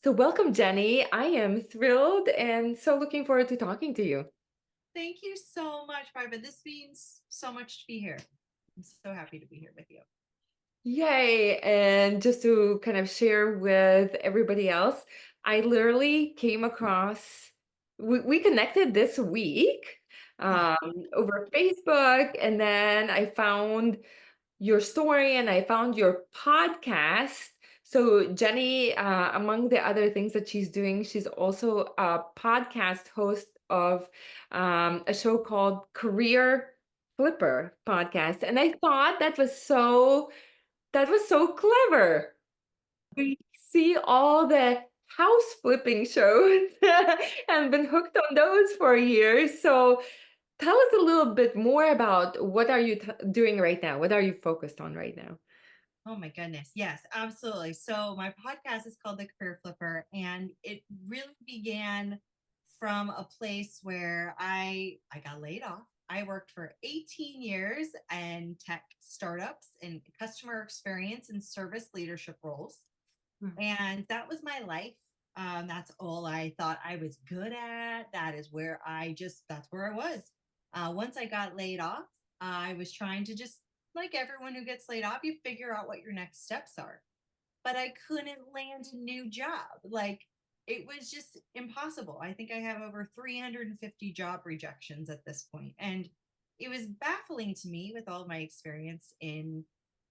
So, welcome, Jenny. I am thrilled and so looking forward to talking to you. Thank you so much, Barbara. This means so much to be here. I'm so happy to be here with you. Yay. And just to kind of share with everybody else, I literally came across, we connected this week Oh, um, over Facebook, and then I found your story and I found your podcast. So, Jenny, among the other things that she's doing, she's also a podcast host of a show called Career Flipper Podcast. And I thought that was so clever. We see all the house flipping shows and been hooked on those for years. So, tell us a little bit more about what are you doing right now? What are you focused on right now? oh my goodness. Yes, absolutely. So my podcast is called The Career Flipper, and it really began from a place where I got laid off. I worked for 18 years in tech startups and customer experience and service leadership roles. Mm. And that was my life. That's all I thought I was good at. That is where that's where I was. Once I got laid off, I was trying to just, like everyone who gets laid off, you figure out what your next steps are. But I couldn't land a new job. Like, it was just impossible. I think I have over 350 job rejections at this point. And it was baffling to me with all of my experience in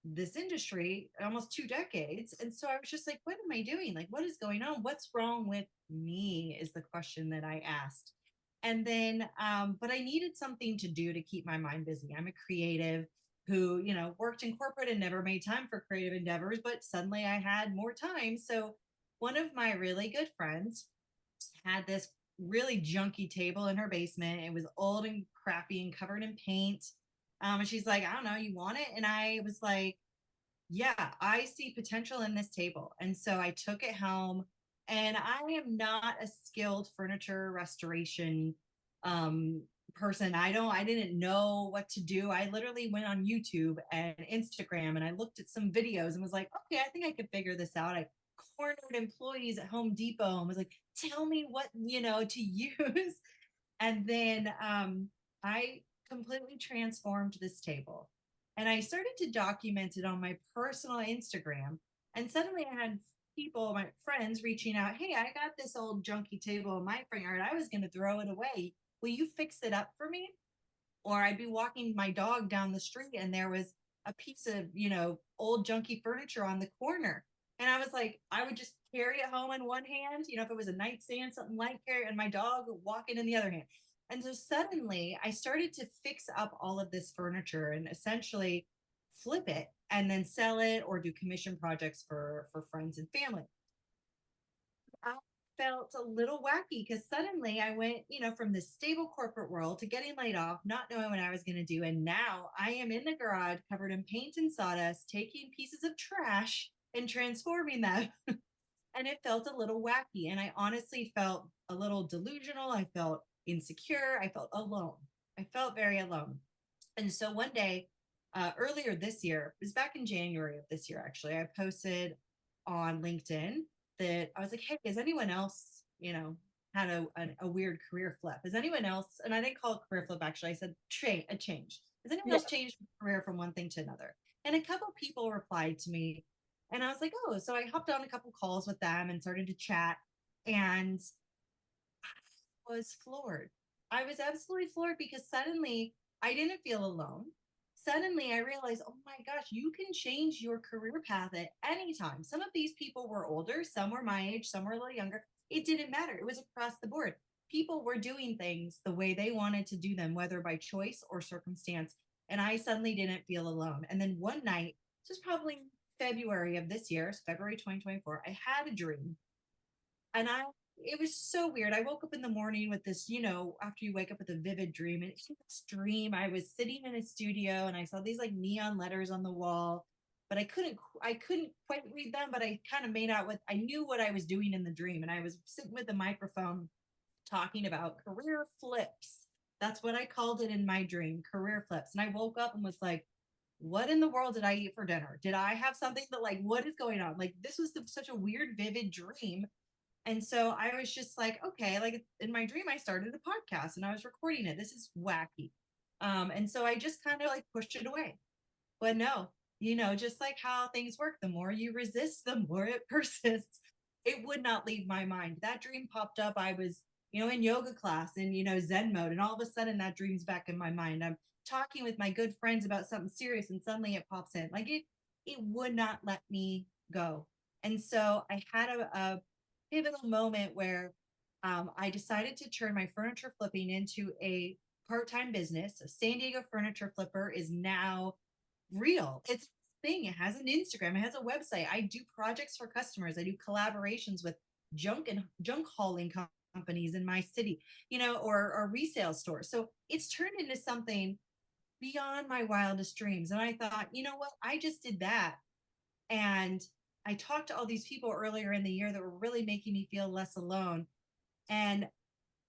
this industry, almost 2 decades. And so I was just like, what am I doing? Like, what is going on? What's wrong with me? Is the question that I asked. And then, but I needed something to do to keep my mind busy. I'm a creative who, worked in corporate and never made time for creative endeavors, but suddenly I had more time. So one of my really good friends had this really junky table in her basement. It was old and crappy and covered in paint. And she's like, I don't know, you want it? And I was like, yeah, I see potential in this table. And so I took it home, and I am not a skilled furniture restoration um person. I didn't know what to do. I literally went on YouTube and Instagram and I looked at some videos and was like, okay, I think I could figure this out. I cornered employees at Home Depot and was like, tell me what, to use. And then I completely transformed this table. And I started to document it on my personal Instagram. And suddenly I had people, my friends, reaching out, hey, I got this old junky table in my front yard. I was going to throw it away. Will you fix it up for me? Or I'd be walking my dog down the street and there was a piece of, old junky furniture on the corner. And I was like, I would just carry it home in one hand, if it was a nightstand, something light carry, and my dog walking in the other hand. And so suddenly I started to fix up all of this furniture and essentially flip it and then sell it or do commission projects for friends and family. I felt a little wacky because suddenly I went, from this stable corporate world to getting laid off, not knowing what I was going to do. And now I am in the garage covered in paint and sawdust, taking pieces of trash and transforming them. And it felt a little wacky. And I honestly felt a little delusional. I felt insecure. I felt alone. I felt very alone. And so one day, earlier this year, it was back in January of this year, actually, I posted on LinkedIn that I was like, hey, has anyone else, had a weird career flip? Has anyone else, and I didn't call it career flip, actually, I said a change. Has anyone Yeah. else changed career from one thing to another? And a couple people replied to me, and I was like, oh, so I hopped on a couple calls with them and started to chat. And was floored. I was absolutely floored because suddenly I didn't feel alone. Suddenly I realized, oh my gosh, you can change your career path at any time. Some of these people were older, some were my age, some were a little younger. It didn't matter. It was across the board. People were doing things the way they wanted to do them, whether by choice or circumstance. And I suddenly didn't feel alone. And then one night, this was probably February of this year, so February 2024, I had a dream, and it was so weird. I woke up in the morning with this, after you wake up with a vivid dream. And in this dream, I was sitting in a studio and I saw these like neon letters on the wall, but I couldn't quite read them, but I kind of made out I knew what I was doing in the dream. And I was sitting with a microphone talking about career flips. That's what I called it in my dream, career flips. And I woke up and was like, what in the world did I eat for dinner? Did I have something that, like, what is going on? Like, this was such a weird, vivid dream. And so I was just like, okay, like in my dream, I started a podcast and I was recording it. This is wacky. And so I just kind of like pushed it away. But no, just like how things work, the more you resist, the more it persists. It would not leave my mind. That dream popped up. I was, in yoga class and, Zen mode. And all of a sudden that dream's back in my mind. I'm talking with my good friends about something serious and suddenly it pops in. Like it would not let me go. And so I had a pivotal moment where I decided to turn my furniture flipping into a part-time business. A San Diego furniture flipper is now real. It's a thing. It has an Instagram. It has a website. I do projects for customers. I do collaborations with junk hauling companies in my city, or resale stores. So it's turned into something beyond my wildest dreams. And I thought, you know what? I just did that. And I talked to all these people earlier in the year that were really making me feel less alone. And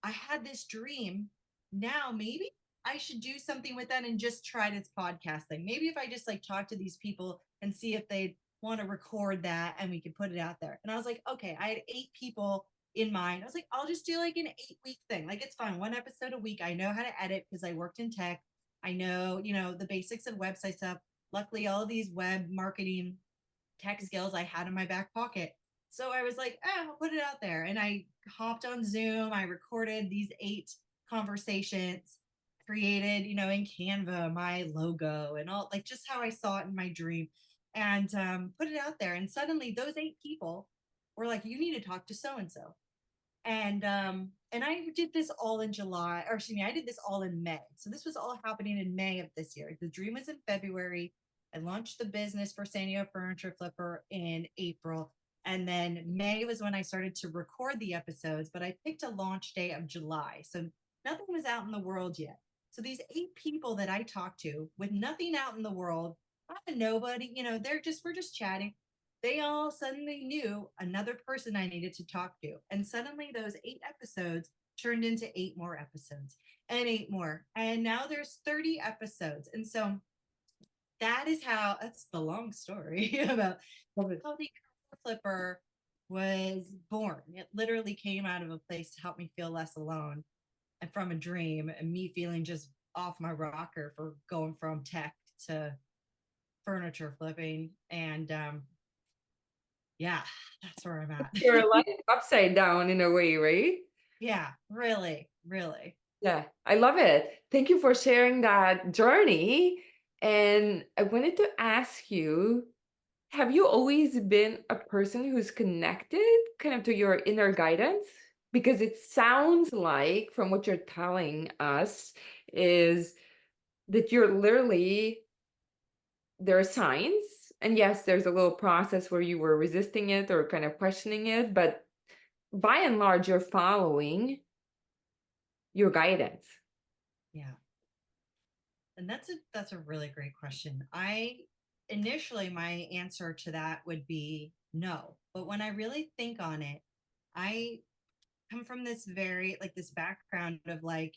I had this dream. Now maybe I should do something with that and just try this podcast thing. Maybe if I just like talk to these people and see if they want to record that and we could put it out there. And I was like, okay, I had 8 people in mind. I was like, I'll just do like an 8 week thing. Like it's fine. One episode a week. I know how to edit because I worked in tech. I know, the basics of website stuff. Luckily, all of these web marketing tech skills I had in my back pocket. So I was like, I'll put it out there. And I hopped on Zoom. I recorded these 8 conversations, created, in Canva, my logo and all, like just how I saw it in my dream, and put it out there. And suddenly those 8 people were like, you need to talk to so and so. And I did this all in July, or excuse me, I did this all in May. So this was all happening in May of this year. The dream was in February. I launched the business for San Diego Furniture Flipper in April. And then May was when I started to record the episodes, but I picked a launch day of July. So nothing was out in the world yet. So these 8 people that I talked to with nothing out in the world, nobody, we're just chatting. They all suddenly knew another person I needed to talk to. And suddenly those 8 episodes turned into 8 more episodes and 8 more. And now there's 30 episodes. And so that's the long story about how the flipper was born. It literally came out of a place to help me feel less alone and from a dream and me feeling just off my rocker for going from tech to furniture flipping. And yeah, that's where I'm at. Your life upside down in a way, right? Yeah, really, really. Yeah, I love it. Thank you for sharing that journey. And I wanted to ask you, have you always been a person who's connected kind of to your inner guidance? Because it sounds like, from what you're telling us, is that you're literally, there are signs. And yes, there's a little process where you were resisting it or kind of questioning it, but by and large, you're following your guidance. Yeah. And that's a really great question. I initially my answer to that would be no. But when I really think on it, I come from this very like this background of like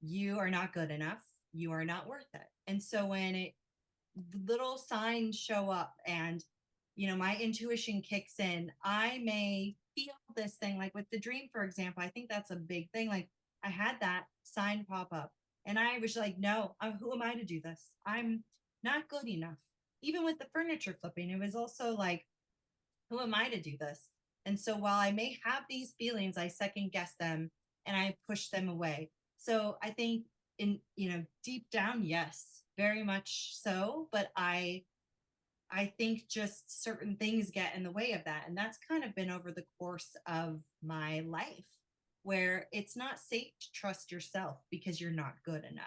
you are not good enough, you are not worth it. And so when it little signs show up and my intuition kicks in, I may feel this thing like with the dream, for example. I think that's a big thing. Like I had that sign pop up and I was like, no, who am I to do this? I'm not good enough. Even with the furniture flipping, it was also like, who am I to do this? And so while I may have these feelings, I second guess them and I push them away. So I think in, deep down, yes, very much so. But I think just certain things get in the way of that. And that's kind of been over the course of my life where it's not safe to trust yourself because you're not good enough.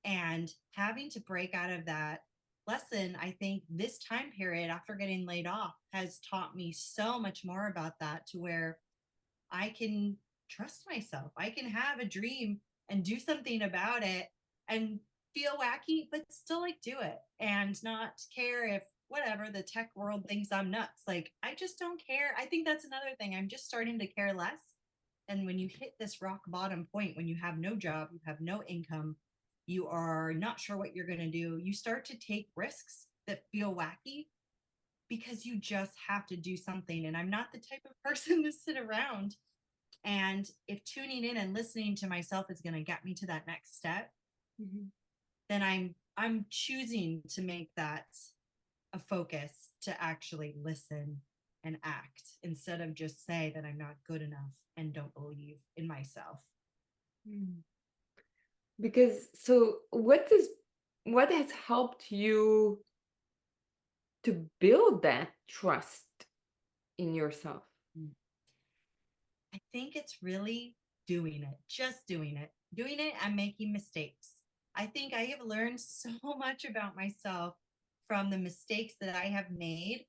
And having to break out of that lesson, I think this time period after getting laid off has taught me so much more about that to where I can trust myself. I can have a dream and do something about it and feel wacky, but still like do it and not care if whatever the tech world thinks I'm nuts. Like, I just don't care. I think that's another thing. I'm just starting to care less. And when you hit this rock bottom point, when you have no job, you have no income, you are not sure what you're going to do, you start to take risks that feel wacky because you just have to do something. And I'm not the type of person to sit around. And if tuning in and listening to myself is going to get me to that next step, Mhm. then I'm choosing to make that a focus to actually listen and act instead of just say that I'm not good enough and don't believe in myself. Mm. Because so what has helped you to build that trust in yourself? I think it's really doing it and making mistakes. I think I have learned so much about myself from the mistakes that I have made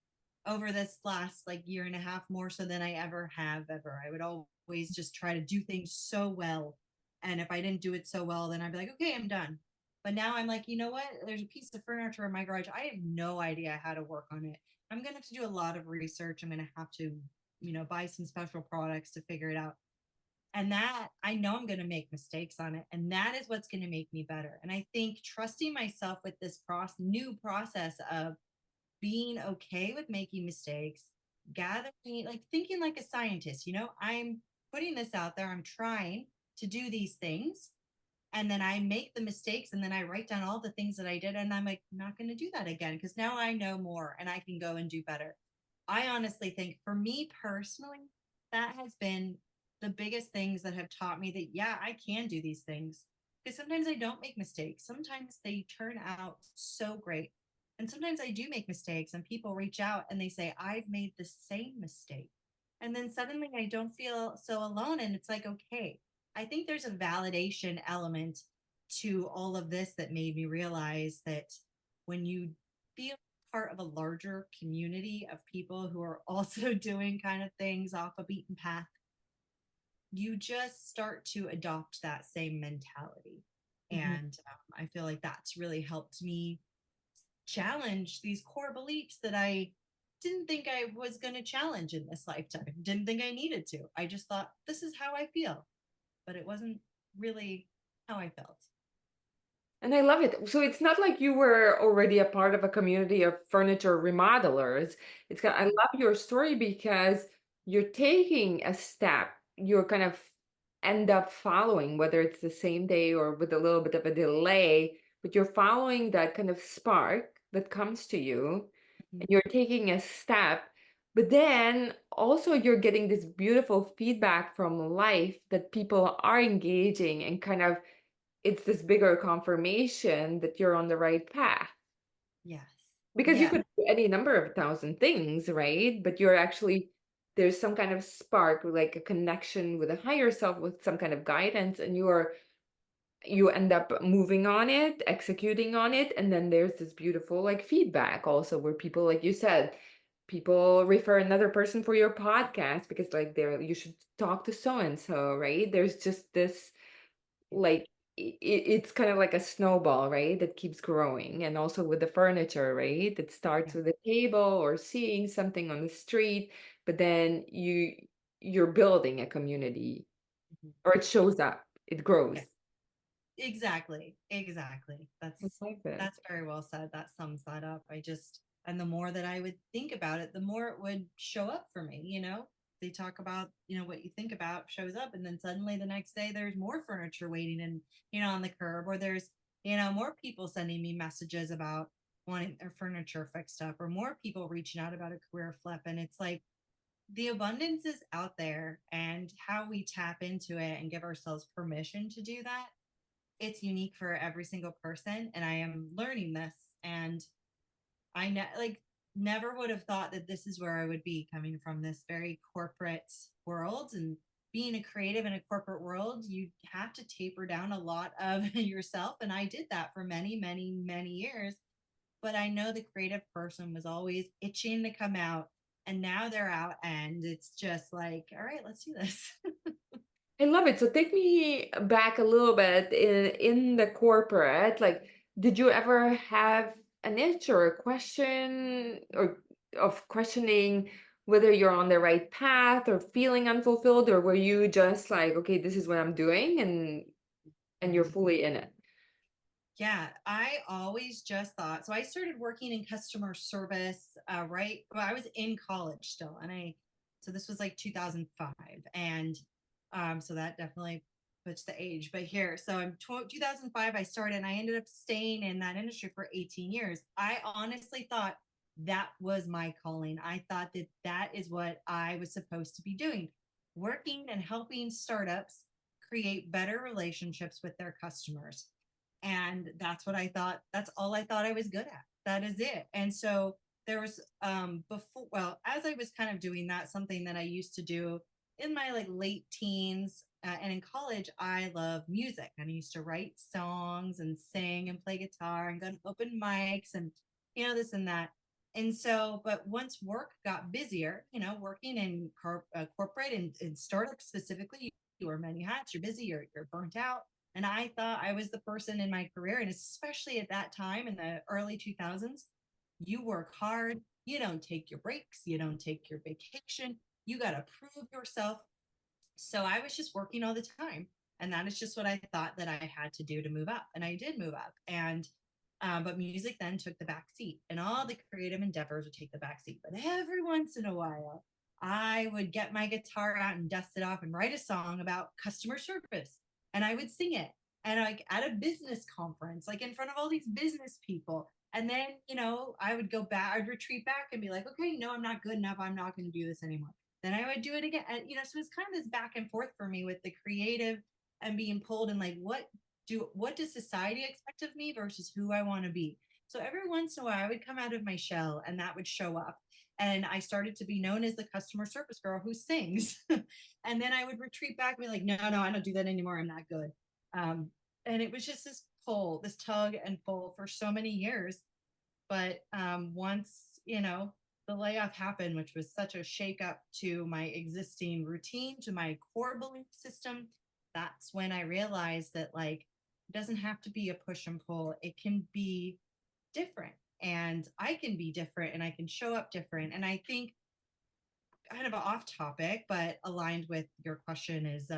over this last like year and a half, more so than I ever have ever. I would always just try to do things so well. And if I didn't do it so well, then I'd be like, okay, I'm done. But now I'm like, you know what? There's a piece of furniture in my garage. I have no idea how to work on it. I'm going to have to do a lot of research. I'm going to have to, buy some special products to figure it out. And that I know I'm going to make mistakes on it. And that is what's going to make me better. And I think trusting myself with this new process of being okay with making mistakes, gathering, like thinking like a scientist, I'm putting this out there. I'm trying to do these things. And then I make the mistakes and then I write down all the things that I did. And I'm like, not going to do that again because now I know more and I can go and do better. I honestly think for me personally, that has been the biggest things that have taught me that, yeah, I can do these things. Because sometimes I don't make mistakes. Sometimes they turn out so great. And sometimes I do make mistakes and people reach out and they say, I've made the same mistake. And then suddenly I don't feel so alone. And it's like, okay, I think there's a validation element to all of this that made me realize that when you feel part of a larger community of people who are also doing kind of things off a beaten path, you just start to adopt that same mentality. Mhm. And I feel like that's really helped me challenge these core beliefs that I didn't think I was going to challenge in this lifetime, didn't think I needed to. I just thought, this is how I feel, but it wasn't really how I felt. And I love it. So it's not like you were already a part of a community of furniture remodelers. I love your story because you're taking a step. You're kind of end up following, whether it's the same day or with a little bit of a delay, but you're following that kind of spark that comes to you Mhm. and you're taking a step. But then also you're getting this beautiful feedback from life that people are engaging and kind of it's this bigger confirmation that you're on the right path. Yes. Because you Yeah. could do any number of thousand things, right? But you're actually there's some kind of spark, like a connection with a higher self, with some kind of guidance, and you end up moving on it, executing on it, and then there's this beautiful like feedback also where people, like you said, people refer another person for your podcast because like they're you should talk to so and so, right? There's just this like it's kind of like a snowball, right? That keeps growing. And also with the furniture, right? It Yeah. starts with a table or seeing something on the street, but then you're building a community Mhm. or it shows up, it grows. Yeah. Exactly. Exactly. I like that. That's very well said. That sums that up. And the more that I would think about it, the more it would show up for me. They talk about, what you think about shows up and then suddenly the next day there's more furniture waiting and, on the curb, or there's, more people sending me messages about wanting their furniture fixed up, or more people reaching out about a career flip. And it's like the abundance is out there, and how we tap into it and give ourselves permission to do that, it's unique for every single person. And I am learning this. And like never would have thought that this is where I would be, coming from this very corporate world. And being a creative in a corporate world, you have to taper down a lot of yourself. And I did that for many, many, many years. But I know the creative person was always itching to come out. And now they're out, and it's just like, all right, let's do this. I love it. So take me back a little bit in the corporate. Like, did you ever have an itch or a question or of questioning whether you're on the right path or feeling unfulfilled, or were you just like, okay, this is what I'm doing and you're Mhm. fully in it? Yeah, I always just thought so. I started working in customer service, right? Well, I was in college still, and so this was like 2005, and so that definitely puts the age. But here, so in 2005, I started, and I ended up staying in that industry for 18 years. I honestly thought that was my calling. I thought that that is what I was supposed to be doing, working and helping startups create better relationships with their customers, and that's what I thought. That's all I thought I was good at. That is it. And so there was before, well, as I was kind of doing that, something that I used to do in my like late teens, and in college, I love music, and I used to write songs and sing and play guitar and go to open mics and this and that. And so, but once work got busier, working in corporate and startups specifically, you wear many hats, you're busy, you're burnt out. And I thought I was the person in my career, and especially at that time in the early 2000s, you work hard, you don't take your breaks, you don't take your vacation, you got to prove yourself. So I was just working all the time. And that is just what I thought that I had to do to move up. And I did move up. And but music then took the back seat, and all the creative endeavors would take the back seat. But every once in a while, I would get my guitar out and dust it off and write a song about customer service, and I would sing it, and like at a business conference, like in front of all these business people. And then, I would go back, I'd retreat back and be like, okay, no, I'm not good enough. I'm not going to do this anymore. Then I would do it again. And, so it's kind of this back and forth for me with the creative and being pulled and like, what does society expect of me versus who I want to be? So every once in a while, I would come out of my shell, and that would show up. And I started to be known as the customer service girl who sings. And then I would retreat back and be like, no, no, I don't do that anymore. I'm not good. Um, and it was just this pull, this tug and pull for so many years. But once, the layoff happened, which was such a shakeup to my existing routine, to my core belief system, that's when I realized that, like, it doesn't have to be a push and pull. It can be different, and I can be different, and I can show up different. And I think, kind of off topic, but aligned with your question, is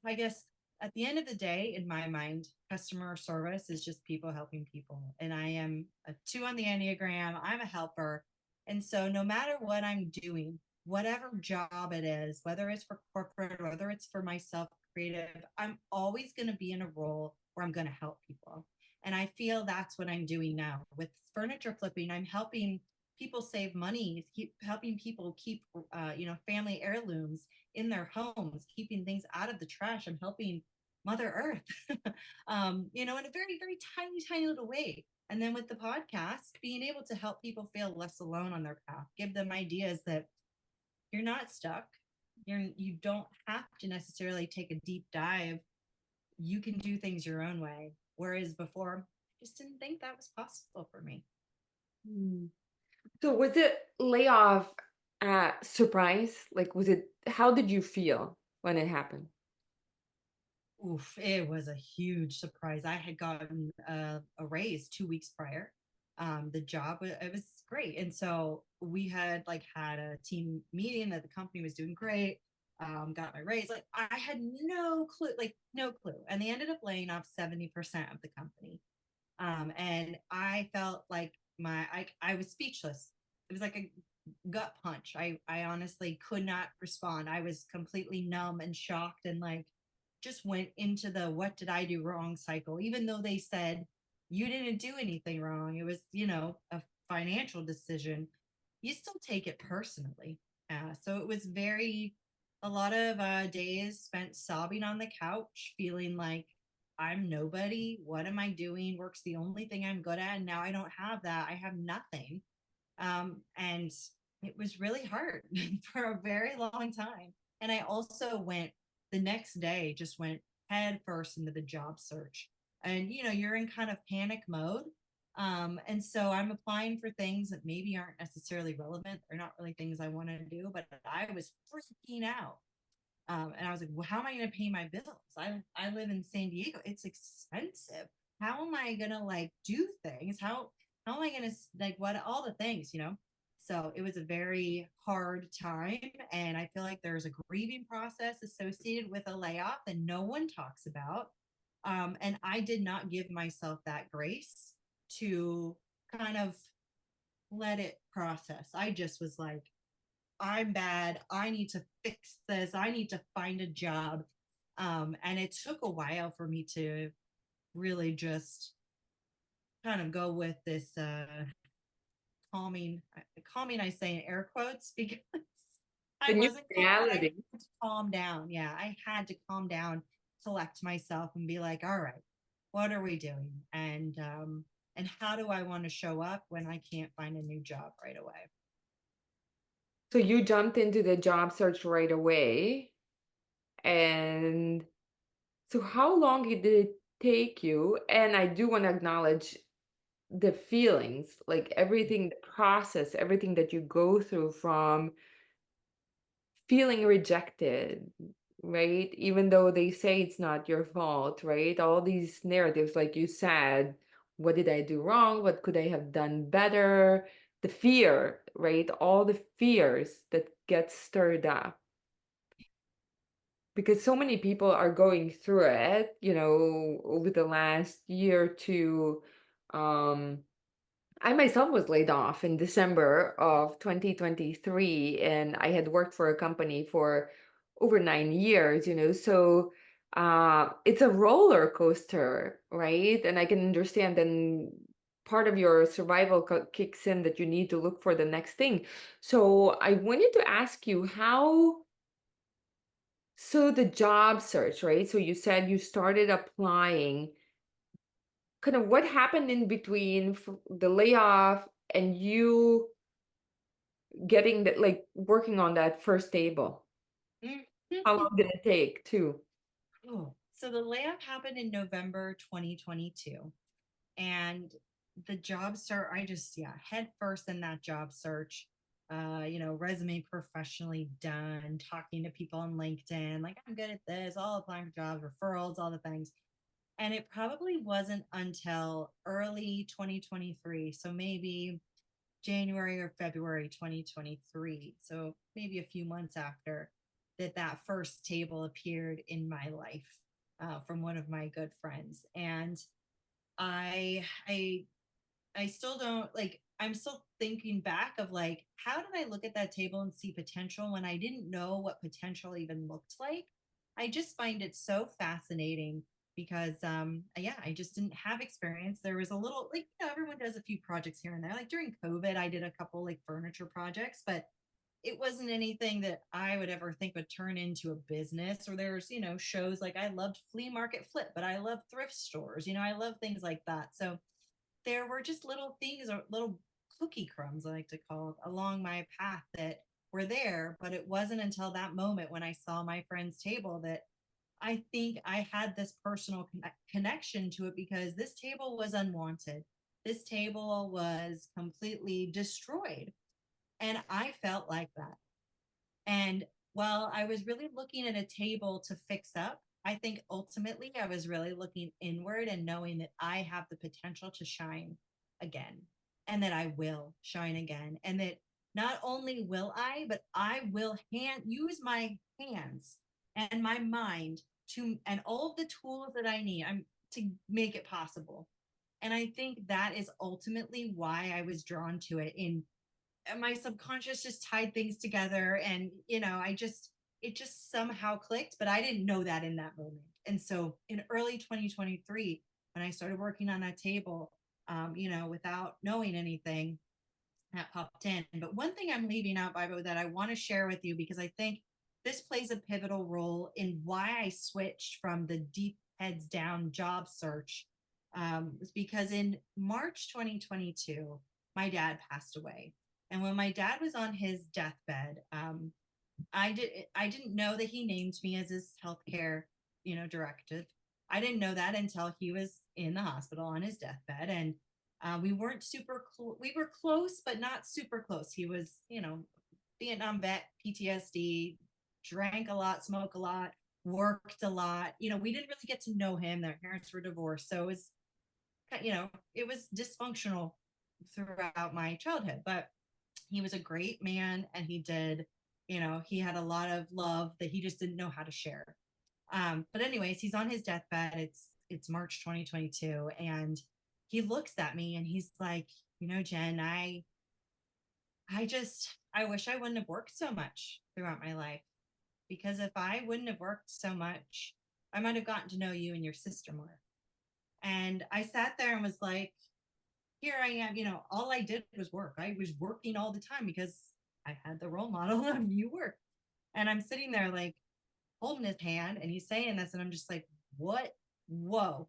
I guess at the end of the day, in my mind, customer service is just people helping people. And I am a 2 on the Enneagram. I'm a helper. And so no matter what I'm doing, whatever job it is, whether it's for corporate, whether it's for myself creative, I'm always going to be in a role where I'm going to help people. And I feel that's what I'm doing now with furniture flipping. I'm helping people save money, keep helping people keep, family heirlooms in their homes, keeping things out of the trash. I'm helping Mother Earth, in a very, very tiny, tiny little way. And then with the podcast, being able to help people feel less alone on their path, give them ideas that you're not stuck. You don't have to necessarily take a deep dive. You can do things your own way. Whereas before, I just didn't think that was possible for me. Mm. So was it layoff surprise? Like, how did you feel when it happened? Oof, it was a huge surprise. I had gotten a raise 2 weeks prior. The job it was great, and so we had like had a team meeting that the company was doing great. Got my raise. Like I had no clue, like no clue, and they ended up laying off 70% of the company. And I felt like I was speechless. It was like a gut punch. I honestly could not respond. I was completely numb and shocked, and like just went into the what did I do wrong cycle, even though they said you didn't do anything wrong. It was, a financial decision. You still take it personally. So it was a lot of days spent sobbing on the couch, feeling like I'm nobody. What am I doing? Work's the only thing I'm good at. And now I don't have that. I have nothing. And it was really hard for a very long time. And I also went the next day, just went head first into the job search. And, you're in kind of panic mode. And so I'm applying for things that maybe aren't necessarily relevant. They're not really things I want to do, but I was freaking out. And I was like, well, how am I going to pay my bills? I live in San Diego. It's expensive. How am I going to like do things? How am I going to like what all the things? So it was a very hard time. And I feel like there's a grieving process associated with a layoff that no one talks about. And I did not give myself that grace to kind of let it process. I just was like, I'm bad. I need to fix this. I need to find a job. And it took a while for me to really just kind of go with this calming, calming, I say in air quotes, because The I new wasn't calm, but I reality. had to calm down. Yeah, I had to calm down, collect myself, and be like, all right, what are we doing? And how do I want to show up when I can't find a new job right away? So you jumped into the job search right away. And so how long did it take you? And I do want to acknowledge the feelings, like everything, the process, everything that you go through from feeling rejected, right? Even though they say it's not your fault, right? All these narratives, like you said, what did I do wrong? What could I have done better? The fear, right? All the fears that get stirred up because so many people are going through it, over the last year or two. Um, I myself was laid off in December of 2023, and I had worked for a company for over 9 years, so it's a roller coaster, right? And I can understand then part of your survival kicks in that you need to look for the next thing. So I wanted to ask you so the job search, right? So you said you started applying. Kind of what happened in between the layoff and you getting that, like working on that first table? How long did it take too? Oh, so the layoff happened in November 2022. And the job search, I just, yeah, head first in that job search. Resume professionally done, talking to people on LinkedIn, like I'm good at this, all applying for jobs, referrals, all the things. And it probably wasn't until early 2023, so maybe January or February 2023, so maybe a few months after, that first table appeared in my life, from one of my good friends. And I I I still don't like I'm still thinking back of like how did I look at that table and see potential when I didn't know what potential even looked like? I just find it so fascinating because yeah, I just didn't have experience. There was a little like everyone does a few projects here and there. Like during COVID, I did a couple like furniture projects, but it wasn't anything that I would ever think would turn into a business. Or there's, shows like I loved flea market flip, but I love thrift stores. I love things like that. So there were just little things or little cookie crumbs, I like to call it, along my path that were there. But it wasn't until that moment when I saw my friend's table that I think I had this personal connection to it, because this table was unwanted. This table was completely destroyed. And I felt like that. And while I was really looking at a table to fix up, I think ultimately I was really looking inward and knowing that I have the potential to shine again, and that I will shine again. And that not only will I, but I will use my hands and my mind and all of the tools that I need to make it possible. And I think that is ultimately why I was drawn to it. My subconscious just tied things together, and it just somehow clicked, but I didn't know that in that moment. And so in early 2023, when I started working on that table, without knowing anything, that popped in. But one thing I'm leaving out, Bibo, that I want to share with you, because I think this plays a pivotal role in why I switched from the deep heads down job search, was because in March 2022, my dad passed away. And when my dad was on his deathbed, I didn't know that he named me as his healthcare, directive. I didn't know that until he was in the hospital on his deathbed. And we weren't we were close, but not super close. He was, Vietnam vet, PTSD, drank a lot, smoked a lot, worked a lot. We didn't really get to know him. Their parents were divorced, so it was dysfunctional throughout my childhood. But he was a great man, and he had a lot of love that he just didn't know how to share. But anyways, he's on his deathbed. it's March 2022, and he looks at me and he's like, Jen, I wish I wouldn't have worked so much throughout my life, because if I wouldn't have worked so much, I might have gotten to know you and your sister more. And I sat there and was like, here I am, all I did was work. I was working all the time because I had the role model of you work. And I'm sitting there like holding his hand and he's saying this, and I'm just like, what? Whoa.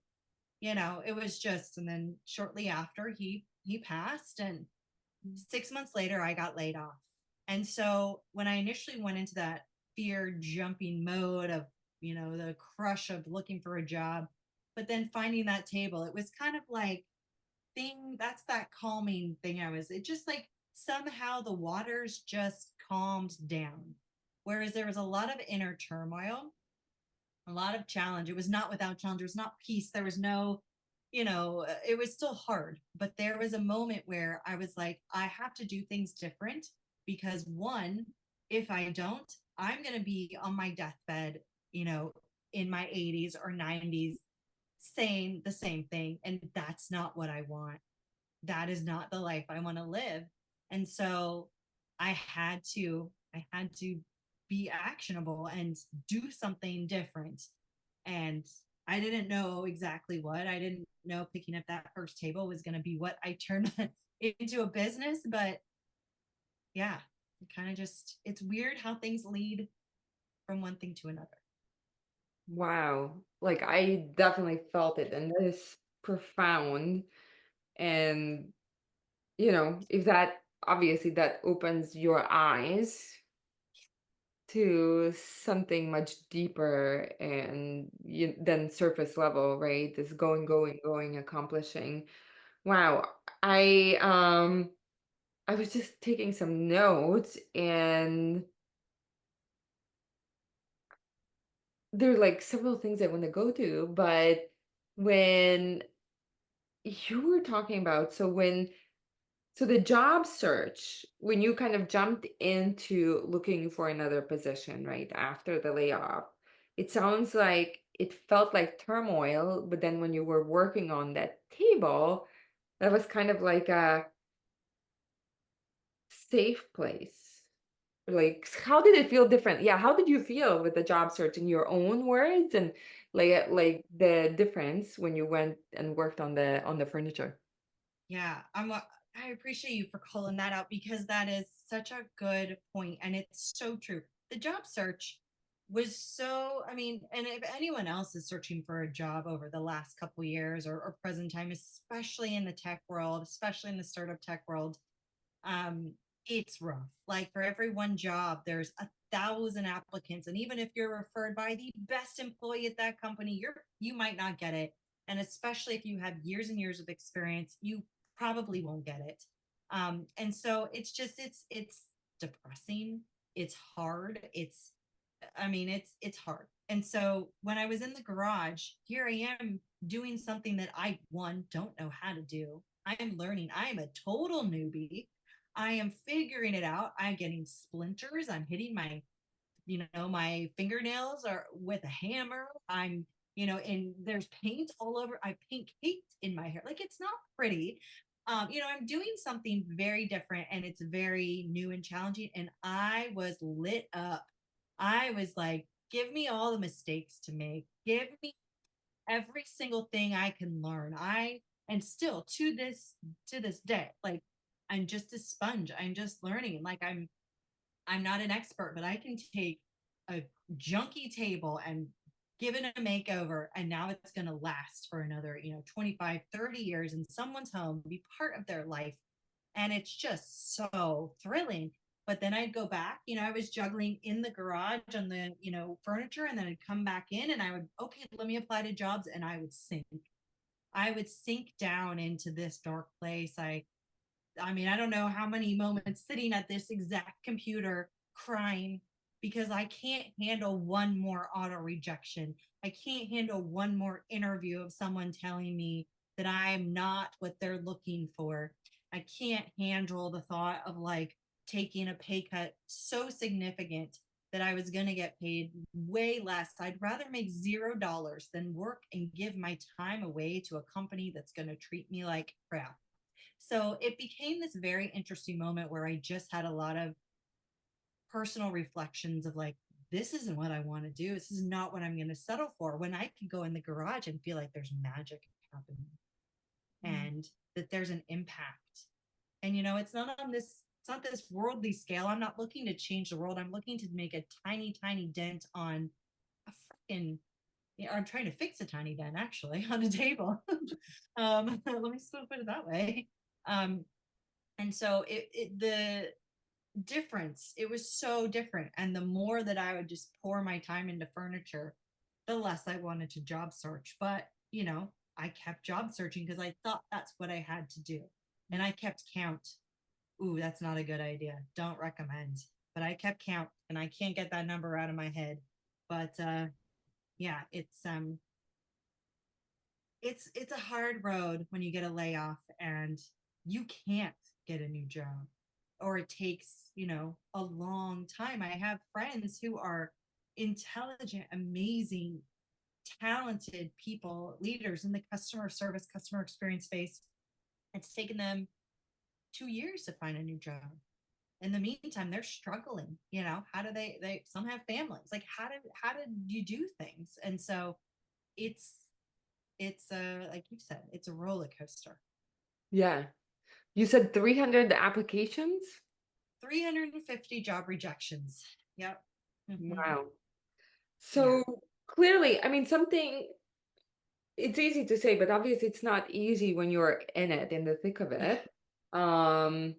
It was just, and then shortly after he passed, and 6 months later I got laid off. And so when I initially went into that fear jumping mode of, the crush of looking for a job, but then finding that table, it was kind of like that's that calming thing. It just like somehow the waters just calmed down. Whereas there was a lot of inner turmoil, a lot of challenge. It was not without challenge. There was not peace. There was no, it was still hard. But there was a moment where I was like, I have to do things different, because one, if I don't, I'm going to be on my deathbed, you know, in my 80s or 90s saying the same thing. And that's not what I want. That is not the life I want to live. And so I had to be actionable and do something different. And I didn't know exactly what. I didn't know picking up that first table was going to be what I turned into a business. But yeah, it kind of just, it's weird how things lead from one thing to another. Wow. Like I definitely felt it, and that is profound. And if that obviously that opens your eyes to something much deeper and than surface level, right? This going, going, going, accomplishing. Wow. I um I was just taking some notes, and there are like several things I want to go to, but when you were talking about, so the job search, when you kind of jumped into looking for another position right after the layoff, it sounds like it felt like turmoil, but then when you were working on that table, that was kind of like a safe place. Like, how did it feel different? Yeah, how did you feel with the job search in your own words, and like the difference when you went and worked on the furniture? Yeah, I appreciate you for calling that out, because that is such a good point and it's so true. The job search was so, I mean, and if anyone else is searching for a job over the last couple years, or present time, especially in the tech world, especially in the startup tech world, um, it's rough. Like for every one job, there's 1,000 applicants, and even if you're referred by the best employee at that company, you might not get it. And especially if you have years and years of experience, you probably won't get it. And so it's depressing. It's hard. It's hard. And so when I was in the garage, here I am doing something that I one don't know how to do. I am learning. I am a total newbie. I am figuring it out. I'm getting splinters. I'm hitting my fingernails are with a hammer. And there's paint all over. I paint caked in my hair. Like, it's not pretty. I'm doing something very different, and it's very new and challenging. And I was lit up. I was like, give me all the mistakes to make. Give me every single thing I can learn. And still to this day, like, I'm just a sponge. I'm just learning. Like, I'm not an expert, but I can take a junky table and give it a makeover, and now it's going to last for another 25, 30 years in someone's home, be part of their life. And it's just so thrilling. But then I'd go back, I was juggling in the garage on the furniture, and then I'd come back in and I would, okay, let me apply to jobs, and I would sink down into this dark place. I mean, I don't know how many moments sitting at this exact computer crying, because I can't handle one more auto rejection. I can't handle one more interview of someone telling me that I'm not what they're looking for. I can't handle the thought of like taking a pay cut so significant that I was going to get paid way less. I'd rather make $0 than work and give my time away to a company that's going to treat me like crap. So it became this very interesting moment where I just had a lot of personal reflections of like, this isn't what I want to do. This is not what I'm going to settle for, when I could go in the garage and feel like there's magic happening and that there's an impact. And it's not on this, it's not this worldly scale. I'm not looking to change the world. I'm looking to make a tiny, tiny dent on a freaking, I'm trying to fix a tiny dent actually on a table. Let me still put it that way. Um, and so the difference, it was so different. And the more that I would just pour my time into furniture, the less I wanted to job search. But, I kept job searching because I thought that's what I had to do. And I kept count. Ooh, that's not a good idea. Don't recommend. But I kept count and I can't get that number out of my head. But yeah, it's a hard road when you get a layoff and you can't get a new job, or it takes a long time. I have friends who are intelligent, amazing, talented people, leaders in the customer service, customer experience space. It's taken them 2 years to find a new job. In the meantime, they're struggling. How do they some have families, like how did you do things? And so it's like you said, it's a roller coaster. Yeah. You said 300 applications? 350 job rejections. Yep. Hmm. Wow. Yeah. So clearly, I mean, something, it's easy to say, but obviously it's not easy when you're in it, in the thick of Yeah. it. Um,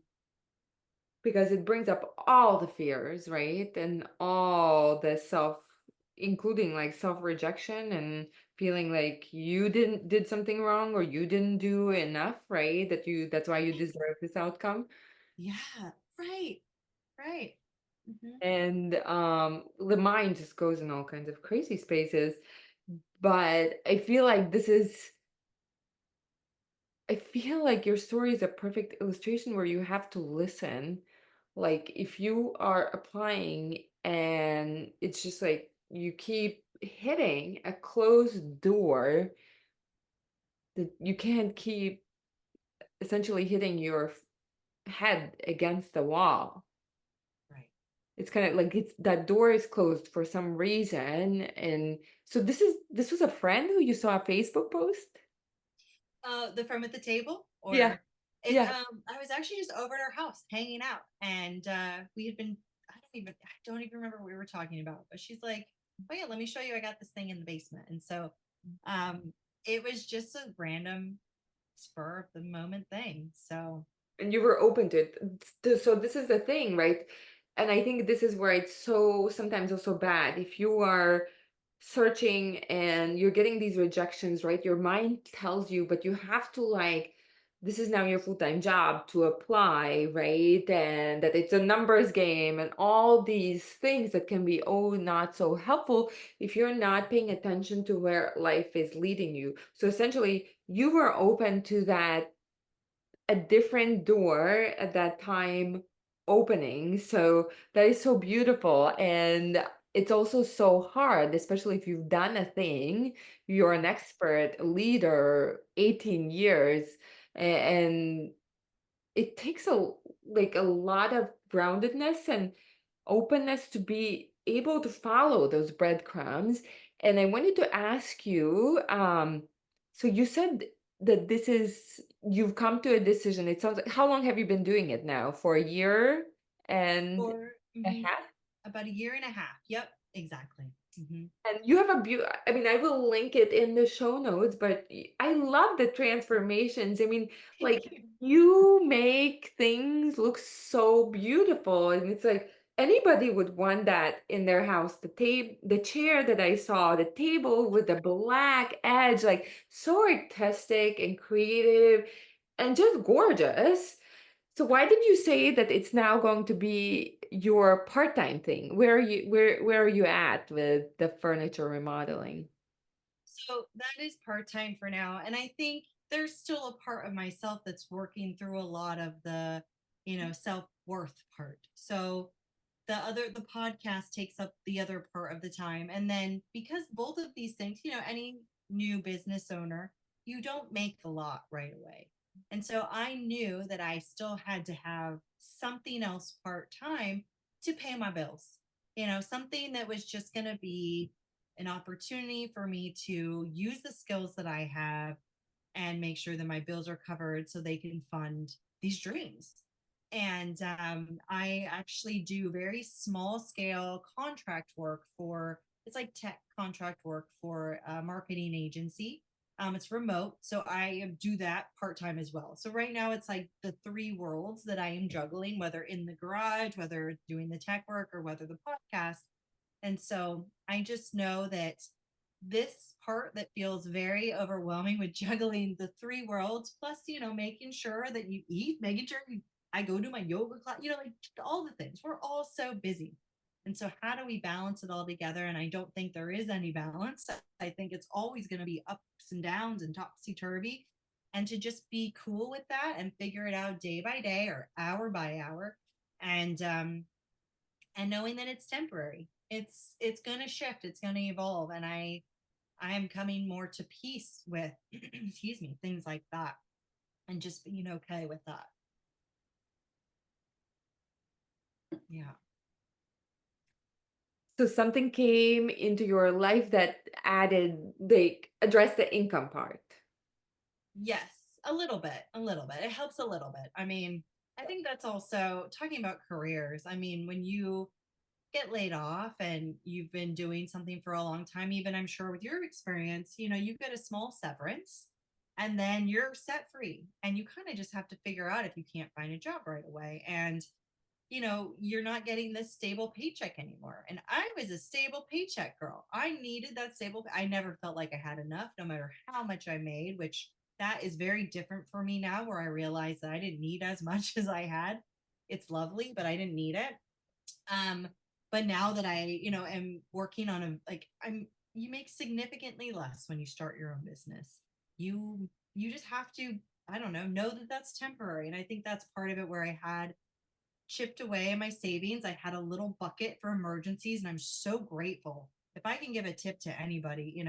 because it brings up all the fears, right? And all the including like self-rejection and feeling like you did something wrong or you didn't do enough, right? That's why you deserve this outcome. Yeah. Right. Right. Hmm. And the mind just goes in all kinds of crazy spaces. But I feel like your story is a perfect illustration where you have to listen. Like if you are applying and it's just like you keep hitting a closed door, that you can't keep essentially hitting your head against the wall. Right. It's kind of like it's that door is closed for some reason. And so this was a friend who you saw a Facebook post? The firm at the table, Yeah. or it Yeah. I was actually just over at our house hanging out, and we had been, I don't even remember what we were talking about, but she's like, oh yeah, let me show you, I got this thing in the basement. And so um it was just a random spur of the moment thing. So And you were open to it. So this is the thing, right? And I think this is where it's so sometimes also bad. If you are searching and you're getting these rejections, right? Your mind tells you, but you have to like, this is now your full-time job to apply, right? And that it's a numbers game and all these things that can be, oh, not so helpful if you're not paying attention to where life is leading you. So essentially, you were open to that, a different door at that time opening. So that is so beautiful. And it's also so hard, especially if you've done a thing, you're an expert, a leader, 18 years, and it takes a lot of groundedness and openness to be able to follow those breadcrumbs. And I wanted to ask you, so you said that you've come to a decision. It sounds like, how long have you been doing it now? For a year and for a half? about a year and a half. Yep, exactly. Hmm. And you have I mean, I will link it in the show notes, but I love the transformations. I mean, Thank like you. you make things look so beautiful. And it's like anybody would want that in their house. The chair that I saw, the table with the black edge, like so artistic and creative and just gorgeous. So why did you say that it's now going to be your part-time thing? Where are you at with the furniture remodeling? So that is part time for now. And I think there's still a part of myself that's working through a lot of the, self worth part. So the podcast takes up the other part of the time. And then because both of these things, any new business owner, you don't make a lot right away. And so I knew that I still had to have something else part time to pay my bills. Something that was just going to be an opportunity for me to use the skills that I have and make sure that my bills are covered so they can fund these dreams. And I actually do very small scale contract work for, it's like tech contract work for a marketing agency. It's remote, so I do that part time as well. So right now it's like the three worlds that I am juggling, whether in the garage, whether doing the tech work, or whether the podcast. And so I just know that this part that feels very overwhelming with juggling the three worlds, plus, making sure that you eat, making sure I go to my yoga class, like all the things. We're all so busy. And so, how do we balance it all together? And I don't think there is any balance. I think it's always going to be ups and downs and topsy turvy. And to just be cool with that and figure it out day by day or hour by hour. And knowing that it's temporary, it's going to shift, it's going to evolve. And I am coming more to peace with excuse me, things like that, and just being okay with that. Yeah. So something came into your life that added, they addressed the income part. Yes, a little bit, it helps a little bit. I mean, I think that's also talking about careers. I mean, when you get laid off and you've been doing something for a long time, even I'm sure with your experience, you get a small severance and then you're set free, and you kind of just have to figure out if you can't find a job right away. And you're not getting this stable paycheck anymore. And I was a stable paycheck girl. I needed that stable. I never felt like I had enough, no matter how much I made, which that is very different for me now, where I realized that I didn't need as much as I had. It's lovely, but I didn't need it. Um, but now that I, am working on you make significantly less when you start your own business. You just have to, I don't know that that's temporary. And I think that's part of it, where I had chipped away in my savings. I had a little bucket for emergencies, and I'm so grateful. If I can give a tip to anybody,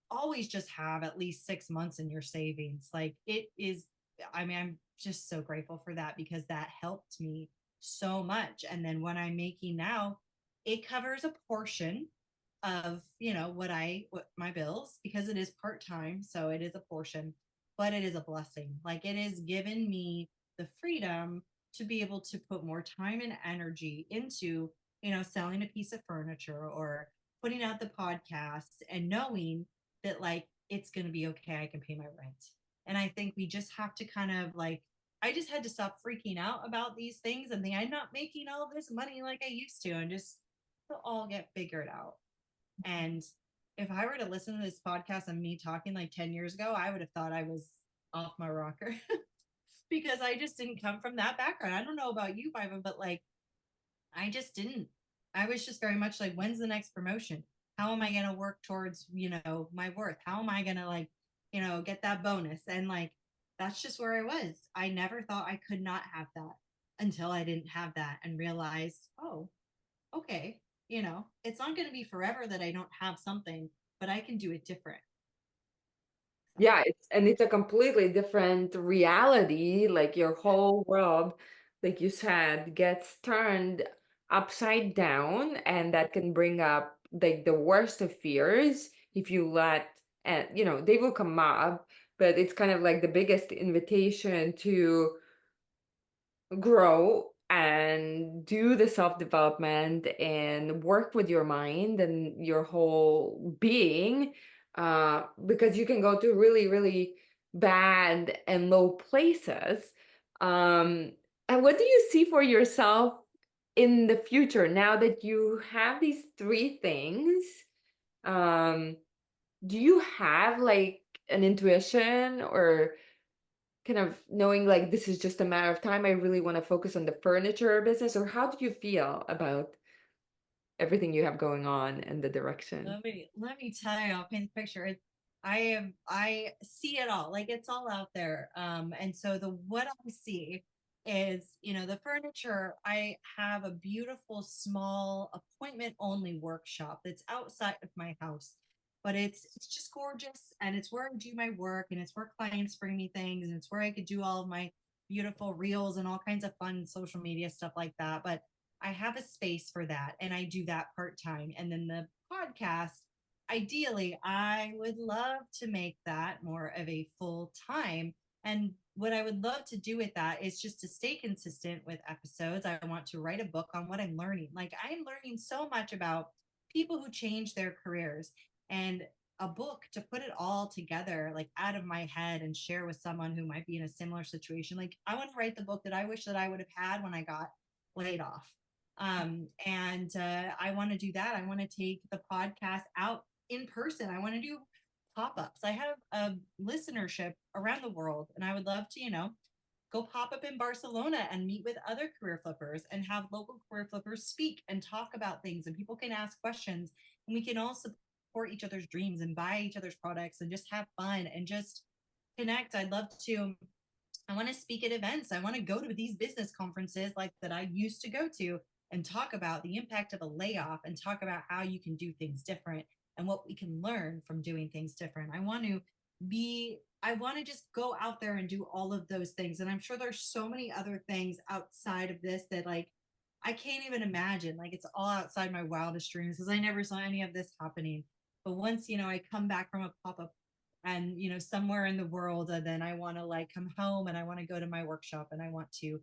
always just have at least 6 months in your savings. Like, it is, I mean, I'm just so grateful for that, because that helped me so much. And then what I'm making now, it covers a portion of, what my bills, because it is part-time. So it is a portion, but it is a blessing. Like, it has given me the freedom to be able to put more time and energy into, selling a piece of furniture or putting out the podcast, and knowing that, like, it's going to be okay. I can pay my rent. And I think we just have to kind of, like, I just had to stop freaking out about these things and think I'm not making all this money like I used to, and just all get figured out. And if I were to listen to this podcast and me talking like 10 years ago, I would have thought I was off my rocker because I just didn't come from that background. I don't know about you, Biva, but like, I just didn't. I was just very much like, when's the next promotion? How am I going to work towards, my worth? How am I going to, like, get that bonus? And like, that's just where I was. I never thought I could not have that until I didn't have that and realized, oh, okay, it's not going to be forever that I don't have something, but I can do it different. So, Yeah, it's a completely different reality. Like your whole world, like you said, gets turned upside down, and that can bring up like the worst of fears if you let, and they will come up, but it's kind of like the biggest invitation to grow and do the self development and work with your mind and your whole being, because you can go to really, really bad and low places. Um, and what do you see for yourself in the future now that you have these three things? Um, do you have like an intuition, or kind of knowing like this is just a matter of time, I really want to focus on the furniture business? Or how do you feel about everything you have going on and the direction? let me tell you, I'll paint the picture. I see it all. Like, it's all out there. And so the what I see is, the furniture. I have a beautiful small appointment only workshop that's outside of my house, but it's just gorgeous, and it's where I do my work, and it's where clients bring me things, and it's where I could do all of my beautiful reels and all kinds of fun social media stuff like that. But I have a space for that, and I do that part time. And then the podcast, ideally, I would love to make that more of a full time. And what I would love to do with that is just to stay consistent with episodes. I want to write a book on what I'm learning. Like, I'm learning so much about people who change their careers, and a book to put it all together, like out of my head, and share with someone who might be in a similar situation. Like, I want to write the book that I wish that I would have had when I got laid off. And I want to do that. I want to take the podcast out in person. I want to do pop-ups. I have a listenership around the world, and I would love to, go pop up in Barcelona and meet with other career flippers and have local career flippers speak and talk about things, and people can ask questions, and we can all support each other's dreams and buy each other's products and just have fun and just connect. I'd love to. I want to speak at events. I want to go to these business conferences like that I used to go to, and talk about the impact of a layoff, and talk about how you can do things different and what we can learn from doing things different. I want to just go out there and do all of those things. And I'm sure there's so many other things outside of this that, like, I can't even imagine. Like, it's all outside my wildest dreams, because I never saw any of this happening. But once, I come back from a pop-up and, somewhere in the world, and then I want to, like, come home, and I want to go to my workshop, and I want to,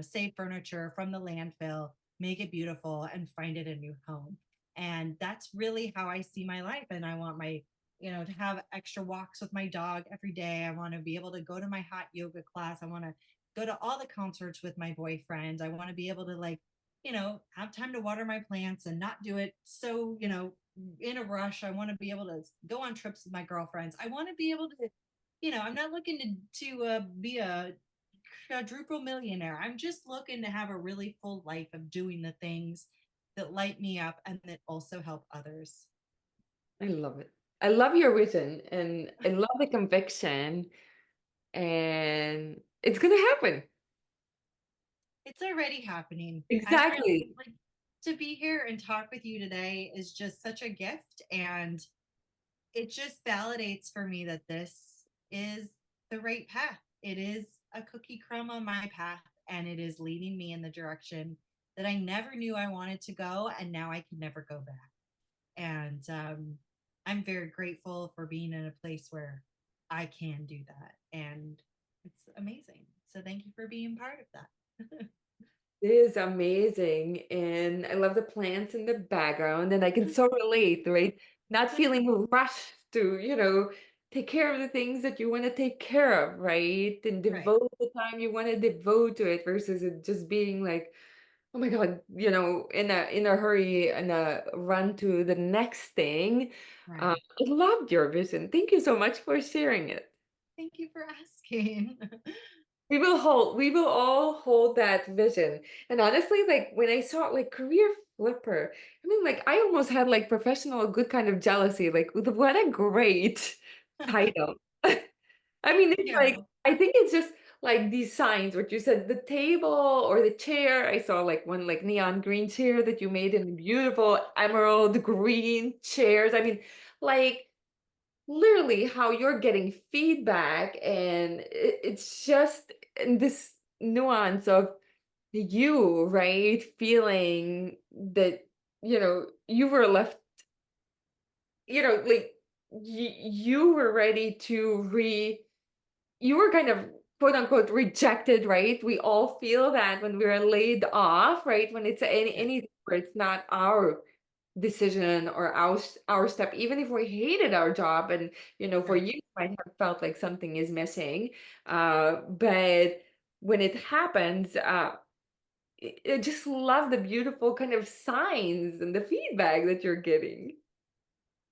save furniture from the landfill, make it beautiful, and find it a new home. And that's really how I see my life. And I want my, to have extra walks with my dog every day. I want to be able to go to my hot yoga class. I want to go to all the concerts with my boyfriend. I want to be able to, like, have time to water my plants and not do it so, in a rush. I want to be able to go on trips with my girlfriends. I want to be able to, I'm not looking to be a quadruple millionaire. I'm just looking to have a really full life of doing the things that light me up and that also help others. I love it. I love your vision and I love the conviction, and it's gonna happen. It's already happening. I really Exactly. like to be here and talk with you today is just such a gift. And it just validates for me that this is the right path. It is a cookie crumb on my path, and it is leading me in the direction that I never knew I wanted to go. And now I can never go back. And I'm very grateful for being in a place where I can do that. And it's amazing. So thank you for being part of that. It is amazing. And I love the plants in the background, and I can so relate, right? Not feeling rushed to, take care of the things that you want to take care of, right? And Right, devote the time you want to devote to it versus it just being like, oh my God, in a hurry and a run to the next thing. right. I loved your vision. Thank you so much for sharing it. Thank you for asking. We will all hold that vision. And honestly, like when I saw like career flipper, I mean, like I almost had like professional good kind of jealousy. Like what a great title. I mean, Thank it's like you. I think it's just like these signs, what you said, the table or the chair. I saw like one like neon green chair that you made in beautiful emerald green chairs. I mean, like literally how you're getting feedback, and it's just in this nuance of you, right? Feeling that, you were left, like you were ready to you were kind of quote unquote rejected, right? We all feel that when we're laid off, right? When it's Yeah, anything where it's not our decision or our step, even if we hated our job, and for right. you might have felt like something is missing. But when it happens, I just love the beautiful kind of signs and the feedback that you're getting.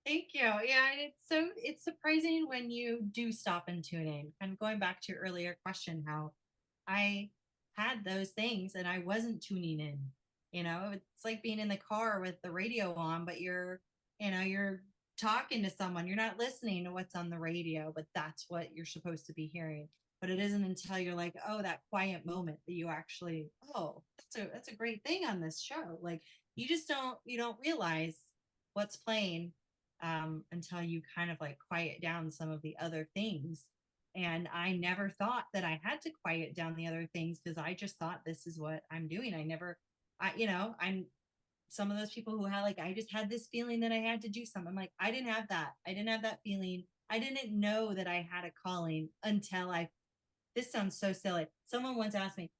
Thank you. Yeah, and it's surprising when you do stop and tune in. And going back to your earlier question, how I had those things and I wasn't tuning in. It's like being in the car with the radio on, but you're talking to someone. You're not listening to what's on the radio, but that's what you're supposed to be hearing. but it isn't until you're like, oh, that quiet moment that you actually, oh, that's a great thing on this show. Like you don't realize what's playing until you kind of like quiet down some of the other things. And I never thought that I had to quiet down the other things because I just thought this is what I'm doing. I'm some of those people who had like, I just had this feeling that I had to do something. I'm like, I didn't have that. I didn't have that feeling. I didn't know that I had a calling until this sounds so silly. Someone once asked me,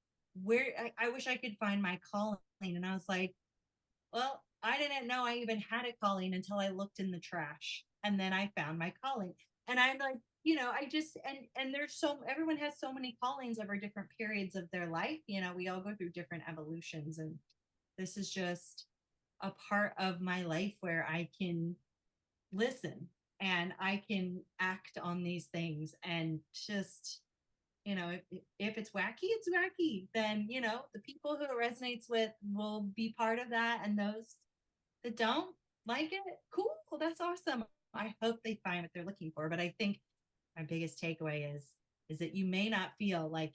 I wish I could find my calling. And I was like, well, I didn't know I even had a calling until I looked in the trash. And then I found my calling. And I'm like, I just and there's everyone has so many callings over different periods of their life. We all go through different evolutions. And this is just a part of my life where I can listen and I can act on these things and just if it's wacky, it's wacky. Then, the people who it resonates with will be part of that. And those that don't like it, cool. Well, that's awesome. I hope they find what they're looking for. But I think my biggest takeaway is that you may not feel like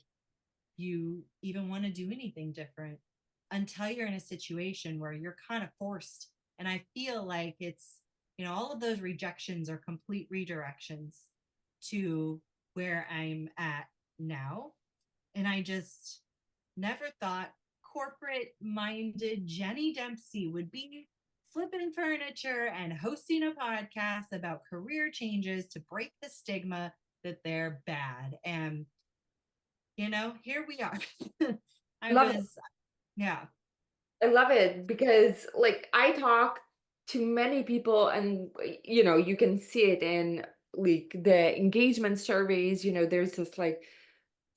you even want to do anything different until you're in a situation where you're kind of forced. And I feel like it's, all of those rejections are complete redirections to where I'm at now. And I just never thought corporate minded Jenny Dempsey would be flipping furniture and hosting a podcast about career changes to break the stigma that they're bad. And, here we are. I Love it. was, yeah. I love it because like I talk to many people and you can see it in like the engagement surveys, there's this like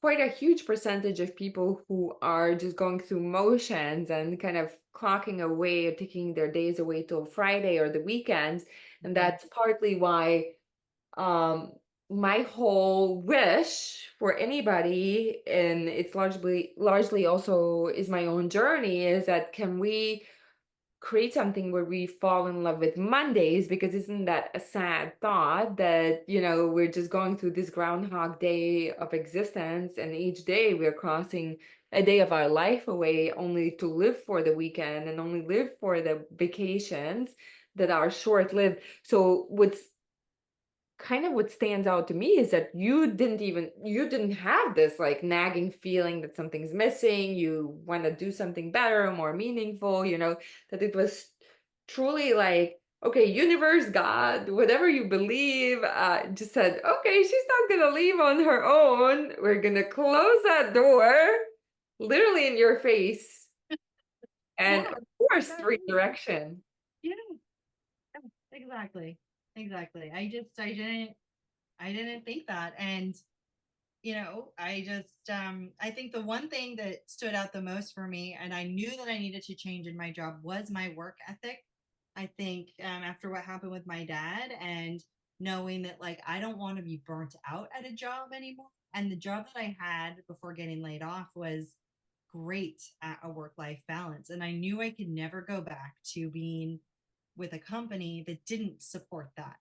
quite a huge percentage of people who are just going through motions and kind of clocking away or taking their days away till Friday or the weekends. And Mhm. that's partly why um my whole wish for anybody, and it's largely also is my own journey, is that can we create something where we fall in love with Mondays? Because isn't that a sad thought that, we're just going through this groundhog day of existence, and each day we're crossing a day of our life away only to live for the weekend and only live for the vacations that are short-lived. So what stands out to me is that you didn't have this like nagging feeling that something's missing. You want to do something better, more meaningful, that it was truly like, okay, universe, God, whatever you believe, just said, okay, she's not gonna leave on her own. We're gonna close that door literally in your face, and Yeah. of course Exactly. redirection. Yeah. Exactly. Exactly. I didn't think that. And I think the one thing that stood out the most for me, and I knew that I needed to change in my job, was my work ethic. I think after what happened with my dad and knowing that like I don't want to be burnt out at a job anymore. And the job that I had before getting laid off was great at a work life balance. And I knew I could never go back to being with a company that didn't support that.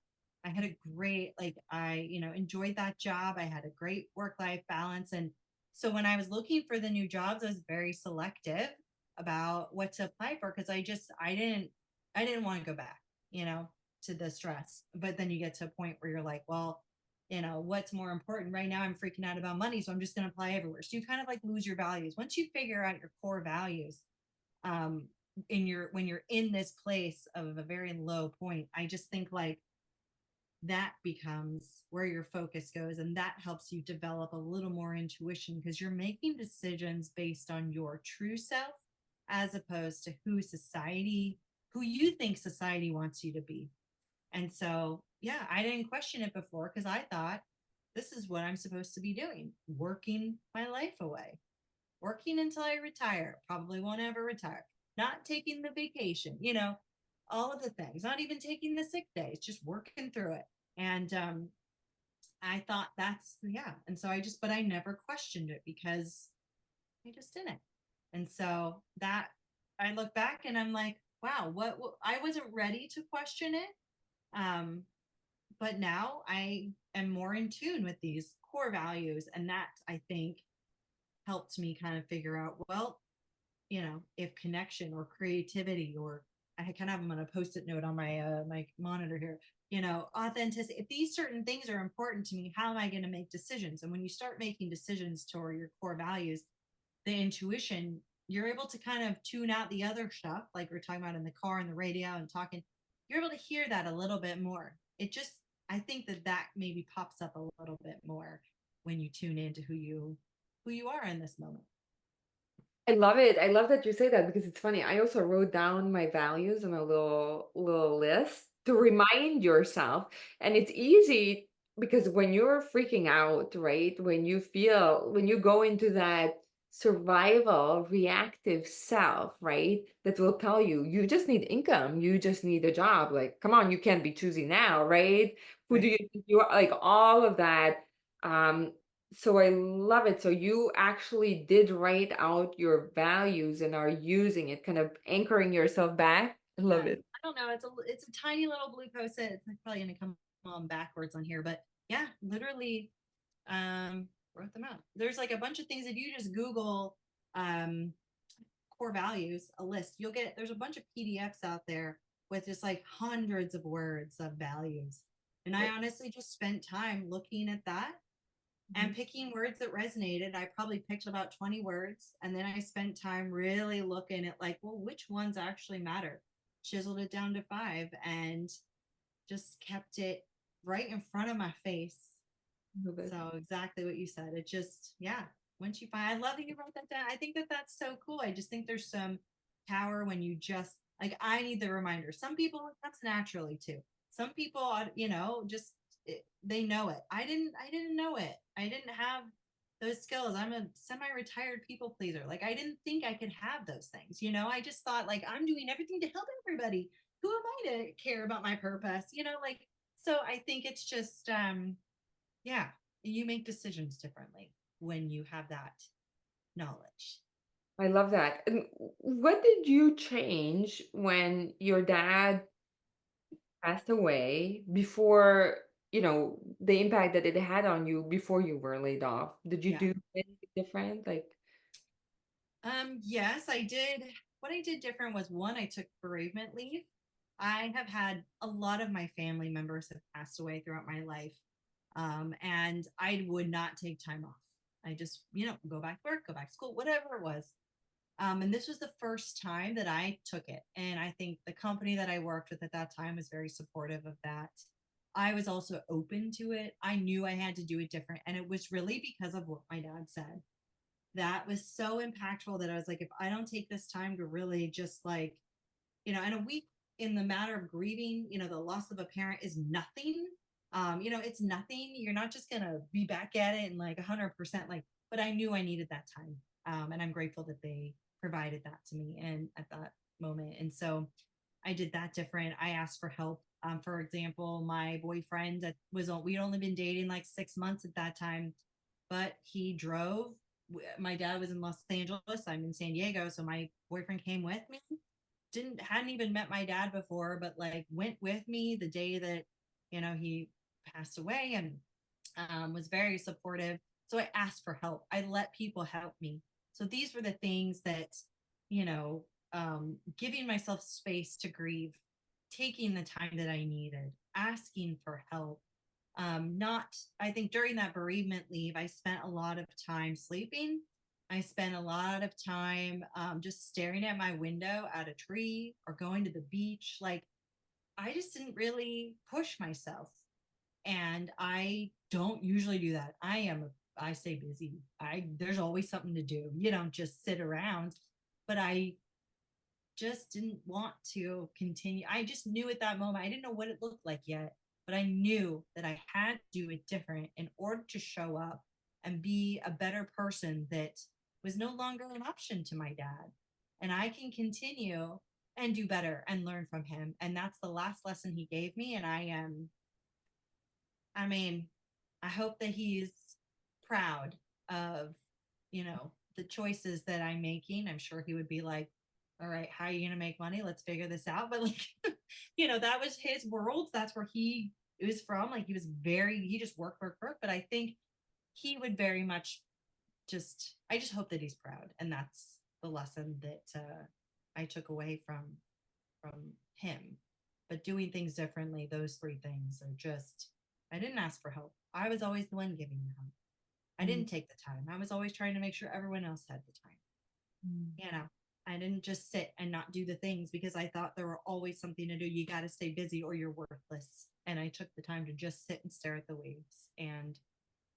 I had a great, like, enjoyed that job. I had a great work life balance. And so when I was looking for the new jobs, I was very selective about what to apply for because I didn't want to go back, to the stress. But then you get to a point where you're like, well, what's more important right now? I'm freaking out about money. So I'm just going to apply everywhere. So you kind of like lose your values. Once you figure out your core values, um, when you're in this place of a very low point, I just think like that becomes where your focus goes, and that helps you develop a little more intuition because you're making decisions based on your true self as opposed to who you think society wants you to be. And so yeah, I didn't question it before because I thought this is what I'm supposed to be doing, working my life away, working until I retire. Probably won't ever retire. Not taking the vacation, all of the things, not even taking the sick days, just working through it. And I thought yeah. And so but I never questioned it because I just didn't. And so that I look back and I'm like, wow, what I wasn't ready to question it. Um, but now I am more in tune with these core values. And that, I think, helped me kind of figure out, well, if connection or creativity, or I kind of have them on a post-it note on my monitor here, authenticity, if these certain things are important to me, how am I going to make decisions? And when you start making decisions toward your core values, the intuition, you're able to kind of tune out the other stuff, like we're talking about in the car and the radio and talking. You're able to hear that a little bit more. It just, I think that maybe pops up a little bit more when you tune into who you are in this moment. I love it. I love that you say that because it's funny. I also wrote down my values on a little list to remind yourself. And it's easy because when you're freaking out, right? When you go into that survival reactive self, right? That will tell you you just need income, you just need a job. Like, come on, you can't be choosing now, right? Who do Right. you think you are? Like all of that. Um, so I love it. So you actually did write out your values and are using it, kind of anchoring yourself back. I love Yes. it. I don't know. It's a tiny little blue post-it. It's like probably gonna come on backwards on here, but yeah, literally wrote them out. There's like a bunch of things if you just Google um core values, a list, there's a bunch of PDFs out there with just like hundreds of words of values. And I honestly just spent time looking at that Mhm. and picking words that resonated. I probably picked about 20 words. And then I spent time really looking at, like, well, which ones actually matter? Chiseled it down to 5 and just kept it right in front of my face. Love it. So, exactly what you said. It just, yeah, once you find, I love that you wrote that down. I think that that's so cool. I just think there's some power when you just, like, I need the reminder. Some people, that's naturally too. Some people, just they know it. I didn't know it. I didn't have those skills. I'm a semi-retired people pleaser. Like, I didn't think I could have those things. I just thought, like, I'm doing everything to help everybody. Who am I to care about my purpose? Like, so I think it's just, yeah, you make decisions differently when you have that knowledge. I love that. And what did you change when your dad passed away before, the impact that it had on you before you were laid off? Did you Yeah. do anything different? Like, Yes, I did. What I did different was, one, I took bereavement leave. I have had a lot of my family members have passed away throughout my life. And I would not take time off. I just, go back to work, go back to school, whatever it was. And this was the first time that I took it. And I think the company that I worked with at that time was very supportive of that. I was also open to it. I knew I had to do it different. And it was really because of what my dad said. That was so impactful that I was like, if I don't take this time to really just, like, and a week in the matter of grieving, the loss of a parent is nothing. It's nothing. You're not just going to be back at it and like 100%, like, but I knew I needed that time. And I'm grateful that they provided that to me and at that moment. And so I did that different. I asked for help. For example, my boyfriend that we'd only been dating like 6 months at that time, but he drove. My dad was in Los Angeles. I'm in San Diego. So my boyfriend came with me. Hadn't even met my dad before, but like went with me the day that, he passed away, and was very supportive. So I asked for help. I let people help me. So these were the things that, giving myself space to grieve, taking the time that I needed, asking for help. Not, I think during that bereavement leave, I spent a lot of time sleeping. I spent a lot of time just staring at my window at a tree or going to the beach. Like, I just didn't really push myself. And I don't usually do that. I stay busy. There's always something to do. You don't just sit around. But I just didn't want to continue. I just knew at that moment, I didn't know what it looked like yet, but I knew that I had to do it different in order to show up and be a better person that was no longer an option to my dad. And I can continue and do better and learn from him. And that's the last lesson he gave me. And I mean, I hope that he's proud of, the choices that I'm making. I'm sure he would be like, all right, how are you going to make money? Let's figure this out. But like, that was his world. That's where he was from. Like, he just worked, worked, worked. But I think he would very much just, I just hope that he's proud. And that's the lesson that I took away from him. But doing things differently, those three things are just, I didn't ask for help. I was always the one giving the help. I Mm, didn't take the time. I was always trying to make sure everyone else had the time. mm. You know, I didn't just sit and not do the things because I thought there were always something to do. You got to stay busy or you're worthless. And I took the time to just sit and stare at the waves, and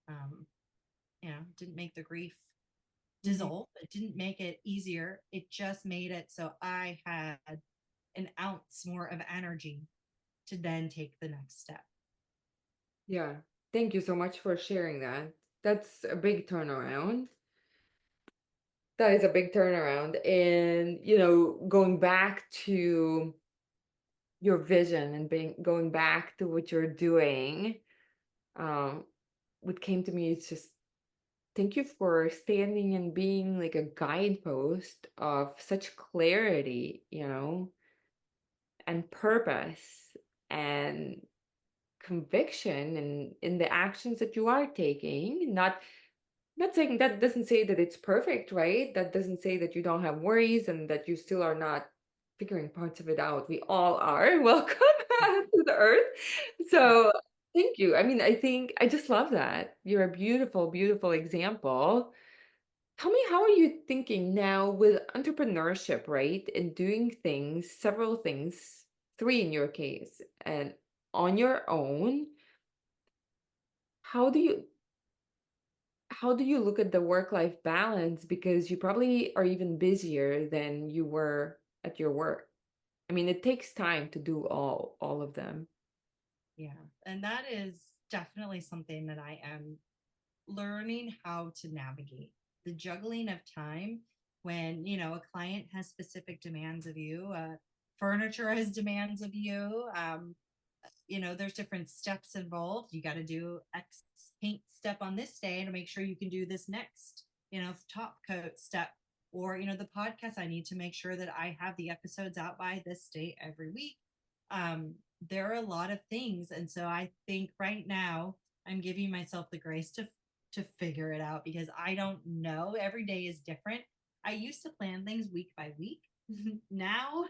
um, didn't make the grief Mhm. dissolve. It didn't make it easier. It just made it so I had an ounce more of energy to then take the next step. Yeah. Thank you so much for sharing that. That's a big turnaround. That is a big turnaround. And, going back to your vision and going back to what you're doing, um, what came to me is just thank you for standing and being like a guidepost of such clarity, and purpose and conviction and in the actions that you are taking. Not saying that doesn't say that it's perfect, right? That doesn't say that you don't have worries and that you still are not figuring parts of it out. We all are. Welcome to the earth. Yeah. So thank you. I mean, I think I just love that. You're a beautiful, beautiful example. Tell me, how are you thinking now with entrepreneurship, right? And doing things, several things, three in your case, and on your own. How do you how do you look at the work-life balance? Because you probably are even busier than you were at your work. I mean, it takes time to do all of them. Yeah. And that is definitely something that I am learning how to navigate, the juggling of time when, a client has specific demands of you, furniture has demands of you. There's different steps involved. You got to do X paint step on this day to make sure you can do this next, top coat step. Or, the podcast, I need to make sure that I have the episodes out by this date every week. Um, there are a lot of things. And so I think right now I'm giving myself the grace to figure it out because I don't know. Every day is different. I used to plan things week by week. Now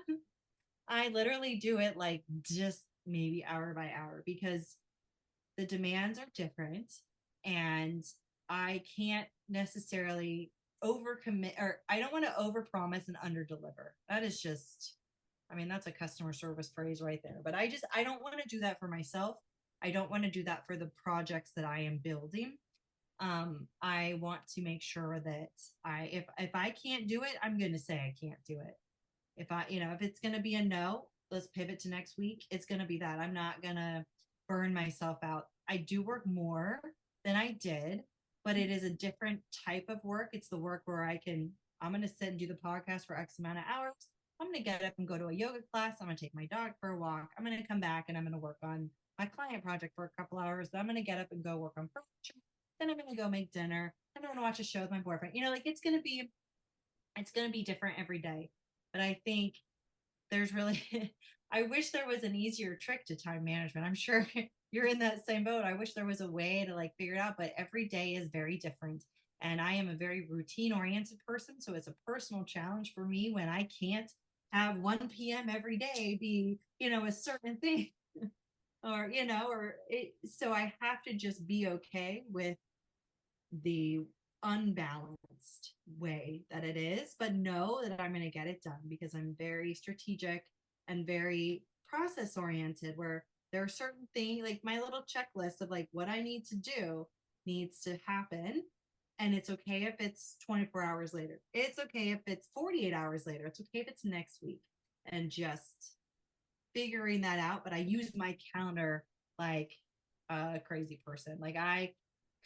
I literally do it like just maybe hour by hour because the demands are different, and I can't necessarily overcommit, or I don't want to overpromise and underdeliver. That is just, I mean, that's a customer service phrase right there. But I don't want to do that for myself. I don't want to do that for the projects that I am building. I want to make sure that if I can't do it, I'm going to say I can't do it. If it's going to be a no, let's pivot to next week. It's going to be that. I'm not going to burn myself out. I do work more than I did, but it is a different type of work. It's the work where I'm going to sit and do the podcast for X amount of hours. I'm going to get up and go to a yoga class. I'm going to take my dog for a walk. I'm going to come back and I'm going to work on my client project for a couple hours. Then I'm going to get up and go work on furniture. Then I'm going to go make dinner. I'm going to watch a show with my boyfriend. Like it's going to be different every day. But I think there's really I wish there was an easier trick to time management. I'm sure you're in that same boat. I wish there was a way to like figure it out, but every day is very different. And I am a very routine oriented person. So it's a personal challenge for me when I can't have 1 p.m. every day be, a certain thing. So I have to just be okay with the unbalanced way that it is, but know that I'm going to get it done because I'm very strategic and very process oriented, where there are certain things like my little checklist of like what I need to do needs to happen. And it's okay if it's 24 hours later. It's okay if it's 48 hours later. It's okay if it's next week. And just figuring that out. But I use my calendar like a crazy person. Like I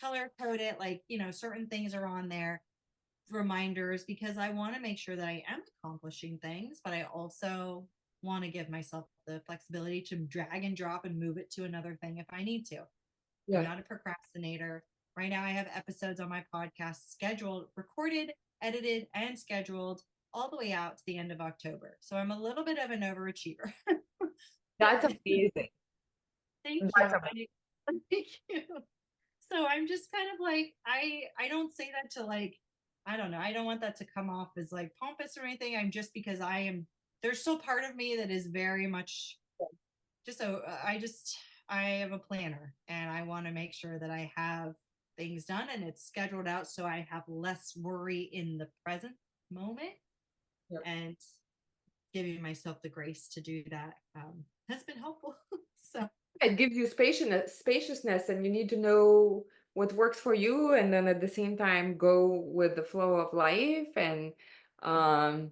color code it, like, certain things are on there, reminders, because I want to make sure that I am accomplishing things, but I also want to give myself the flexibility to drag and drop and move it to another thing if I need to. I'm Yeah. not a procrastinator. Right now, I have episodes on my podcast scheduled, recorded, edited, and scheduled all the way out to the end of October. So I'm a little bit of an overachiever. That's But amazing. thank you. That's amazing. Thank you. So I'm just kind of like, I don't say that to like, I don't know, I don't want that to come off as like pompous or anything. I'm just because I am, there's still part of me that is very much just so I just I have a planner and I want to make sure that I have things done and it's scheduled out so I have less worry in the present moment, Yep. and giving myself the grace to do that has been helpful. So It gives you spaciousness, and you need to know what works for you, and then at the same time go with the flow of life. And um,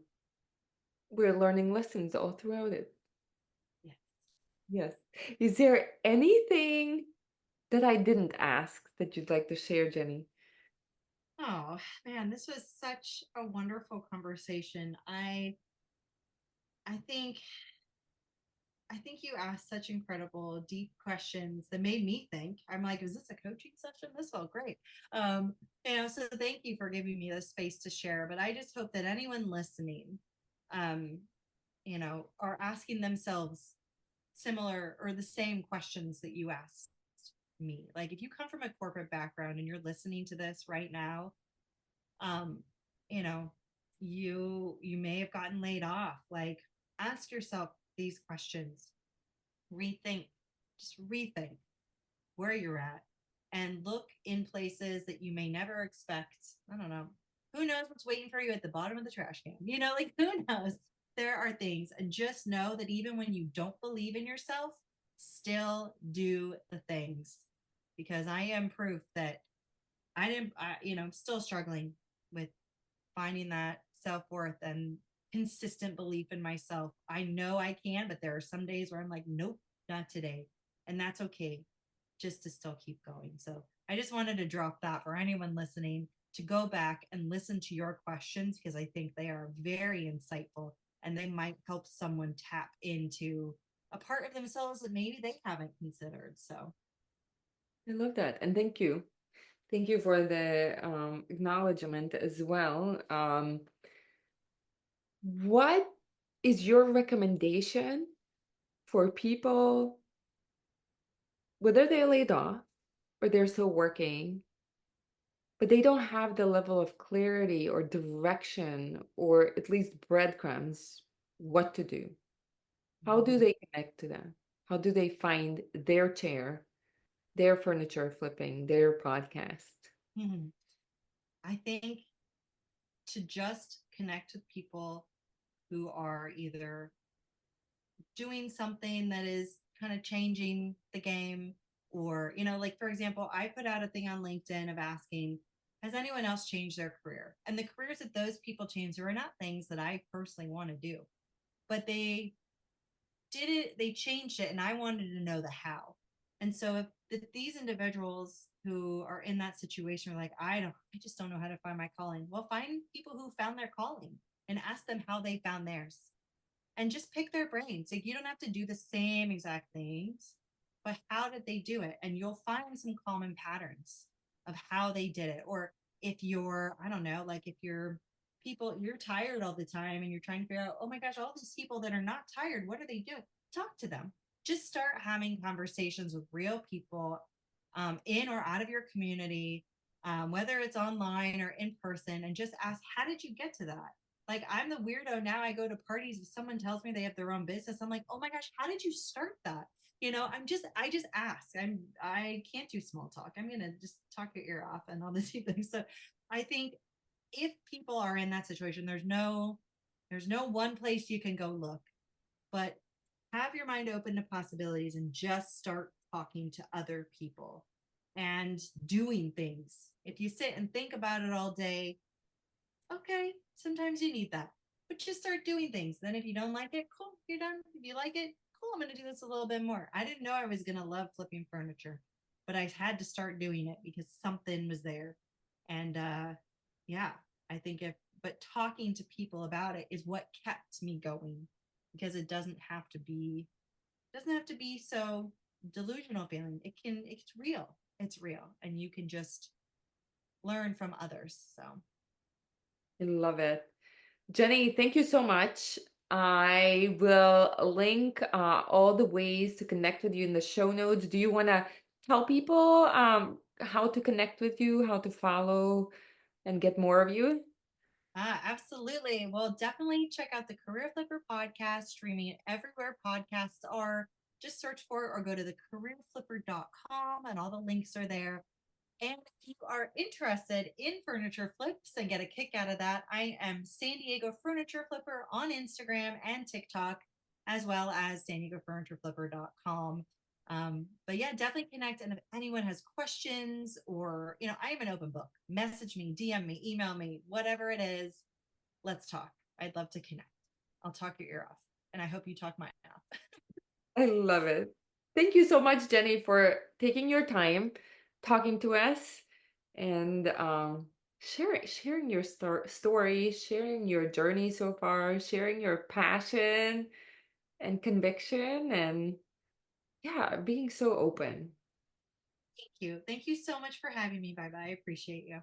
we're learning lessons all throughout it. yeah. Yes. Is there anything that I didn't ask that you'd like to share, Jenny? Oh man, this was such a wonderful conversation. I think I think you asked such incredible, deep questions that made me think. I'm like, is this a coaching session? This felt great. Um, so thank you for giving me the space to share. But I just hope that anyone listening, um, are asking themselves similar or the same questions that you asked me. Like if you come from a corporate background and you're listening to this right now, um, you know, you may have gotten laid off. Like ask yourself these questions, rethink, just rethink where you're at and look in places that you may never expect. I don't know. Who knows what's waiting for you at the bottom of the trash can? Like who knows? There are things. And just know that even when you don't believe in yourself, still do the things. Because I am proof that I'm still struggling with finding that self worth and consistent belief in myself. I know I can, but there are some days where I'm like, nope, not today. And that's okay, just to still keep going. So I just wanted to drop that for anyone listening to go back and listen to your questions because I think they are very insightful and they might help someone tap into a part of themselves that maybe they haven't considered. So, I love that, and thank you. Thank you for the acknowledgement as well. What is your recommendation for people, whether they're laid off or they're still working, but they don't have the level of clarity or direction or at least breadcrumbs what to do? How do they connect to that? How do they find their chair, their furniture flipping, their podcast? mhm. I think to just connect with people who are either doing something that is kind of changing the game, or like for example, I put out a thing on LinkedIn of asking, has anyone else changed their career? And the careers that those people changed are not things that I personally want to do, but they changed it and I wanted to know the how. And so if these individuals who are in that situation are like, I just don't know how to find my calling, well, find people who found their calling and ask them how they found theirs, and just pick their brains. Like you don't have to do the same exact things, but how did they do it? And you'll find some common patterns of how they did it. Or if you're, I don't know, like if you're tired all the time and you're trying to figure out, oh my gosh, all these people that are not tired, what do they do? Talk to them. Just start having conversations with real people, in or out of your community, whether it's online or in person, and just ask, how did you get to that? Like I'm the weirdo now. I go to parties. If someone tells me they have their own business, I'm like, oh my gosh, how did you start that? I just ask. I can't do small talk. I'm gonna just talk your ear off and all this things. So I think if people are in that situation, there's no one place you can go look, but have your mind open to possibilities and just start talking to other people and doing things. If you sit and think about it all day, okay, sometimes you need that. But just start doing things. Then if you don't like it, cool, you're done. If you like it, cool, I'm gonna do this a little bit more. I didn't know I was gonna love flipping furniture, but I had to start doing it because something was there. And yeah, I think if but talking to people about it is what kept me going, because it doesn't have to be so delusional feeling. It's real. It's real. And you can just learn from others. So I love it. Jenny, thank you so much. I will link all the ways to connect with you in the show notes. Do you want to tell people how to connect with you, how to follow and get more of you? Absolutely. Well, definitely check out the Career Flipper podcast, streaming everywhere podcasts are. Just search for it or go to thecareerflipper.com and all the links are there. And if you are interested in furniture flips and get a kick out of that, I am San Diego Furniture Flipper on Instagram and TikTok, as well as san diego furniture flipper.com. But yeah, definitely connect. And if anyone has questions or, I am an open book. Message me, DM me, email me, whatever it is. Let's talk. I'd love to connect. I'll talk your ear off. And I hope you talk mine off. I love it. Thank you so much, Jenny, for taking your time talking to us and sharing your story, sharing your journey so far, sharing your passion and conviction, and yeah, being so open. Thank you. Thank you so much for having me. Bye bye. I appreciate you.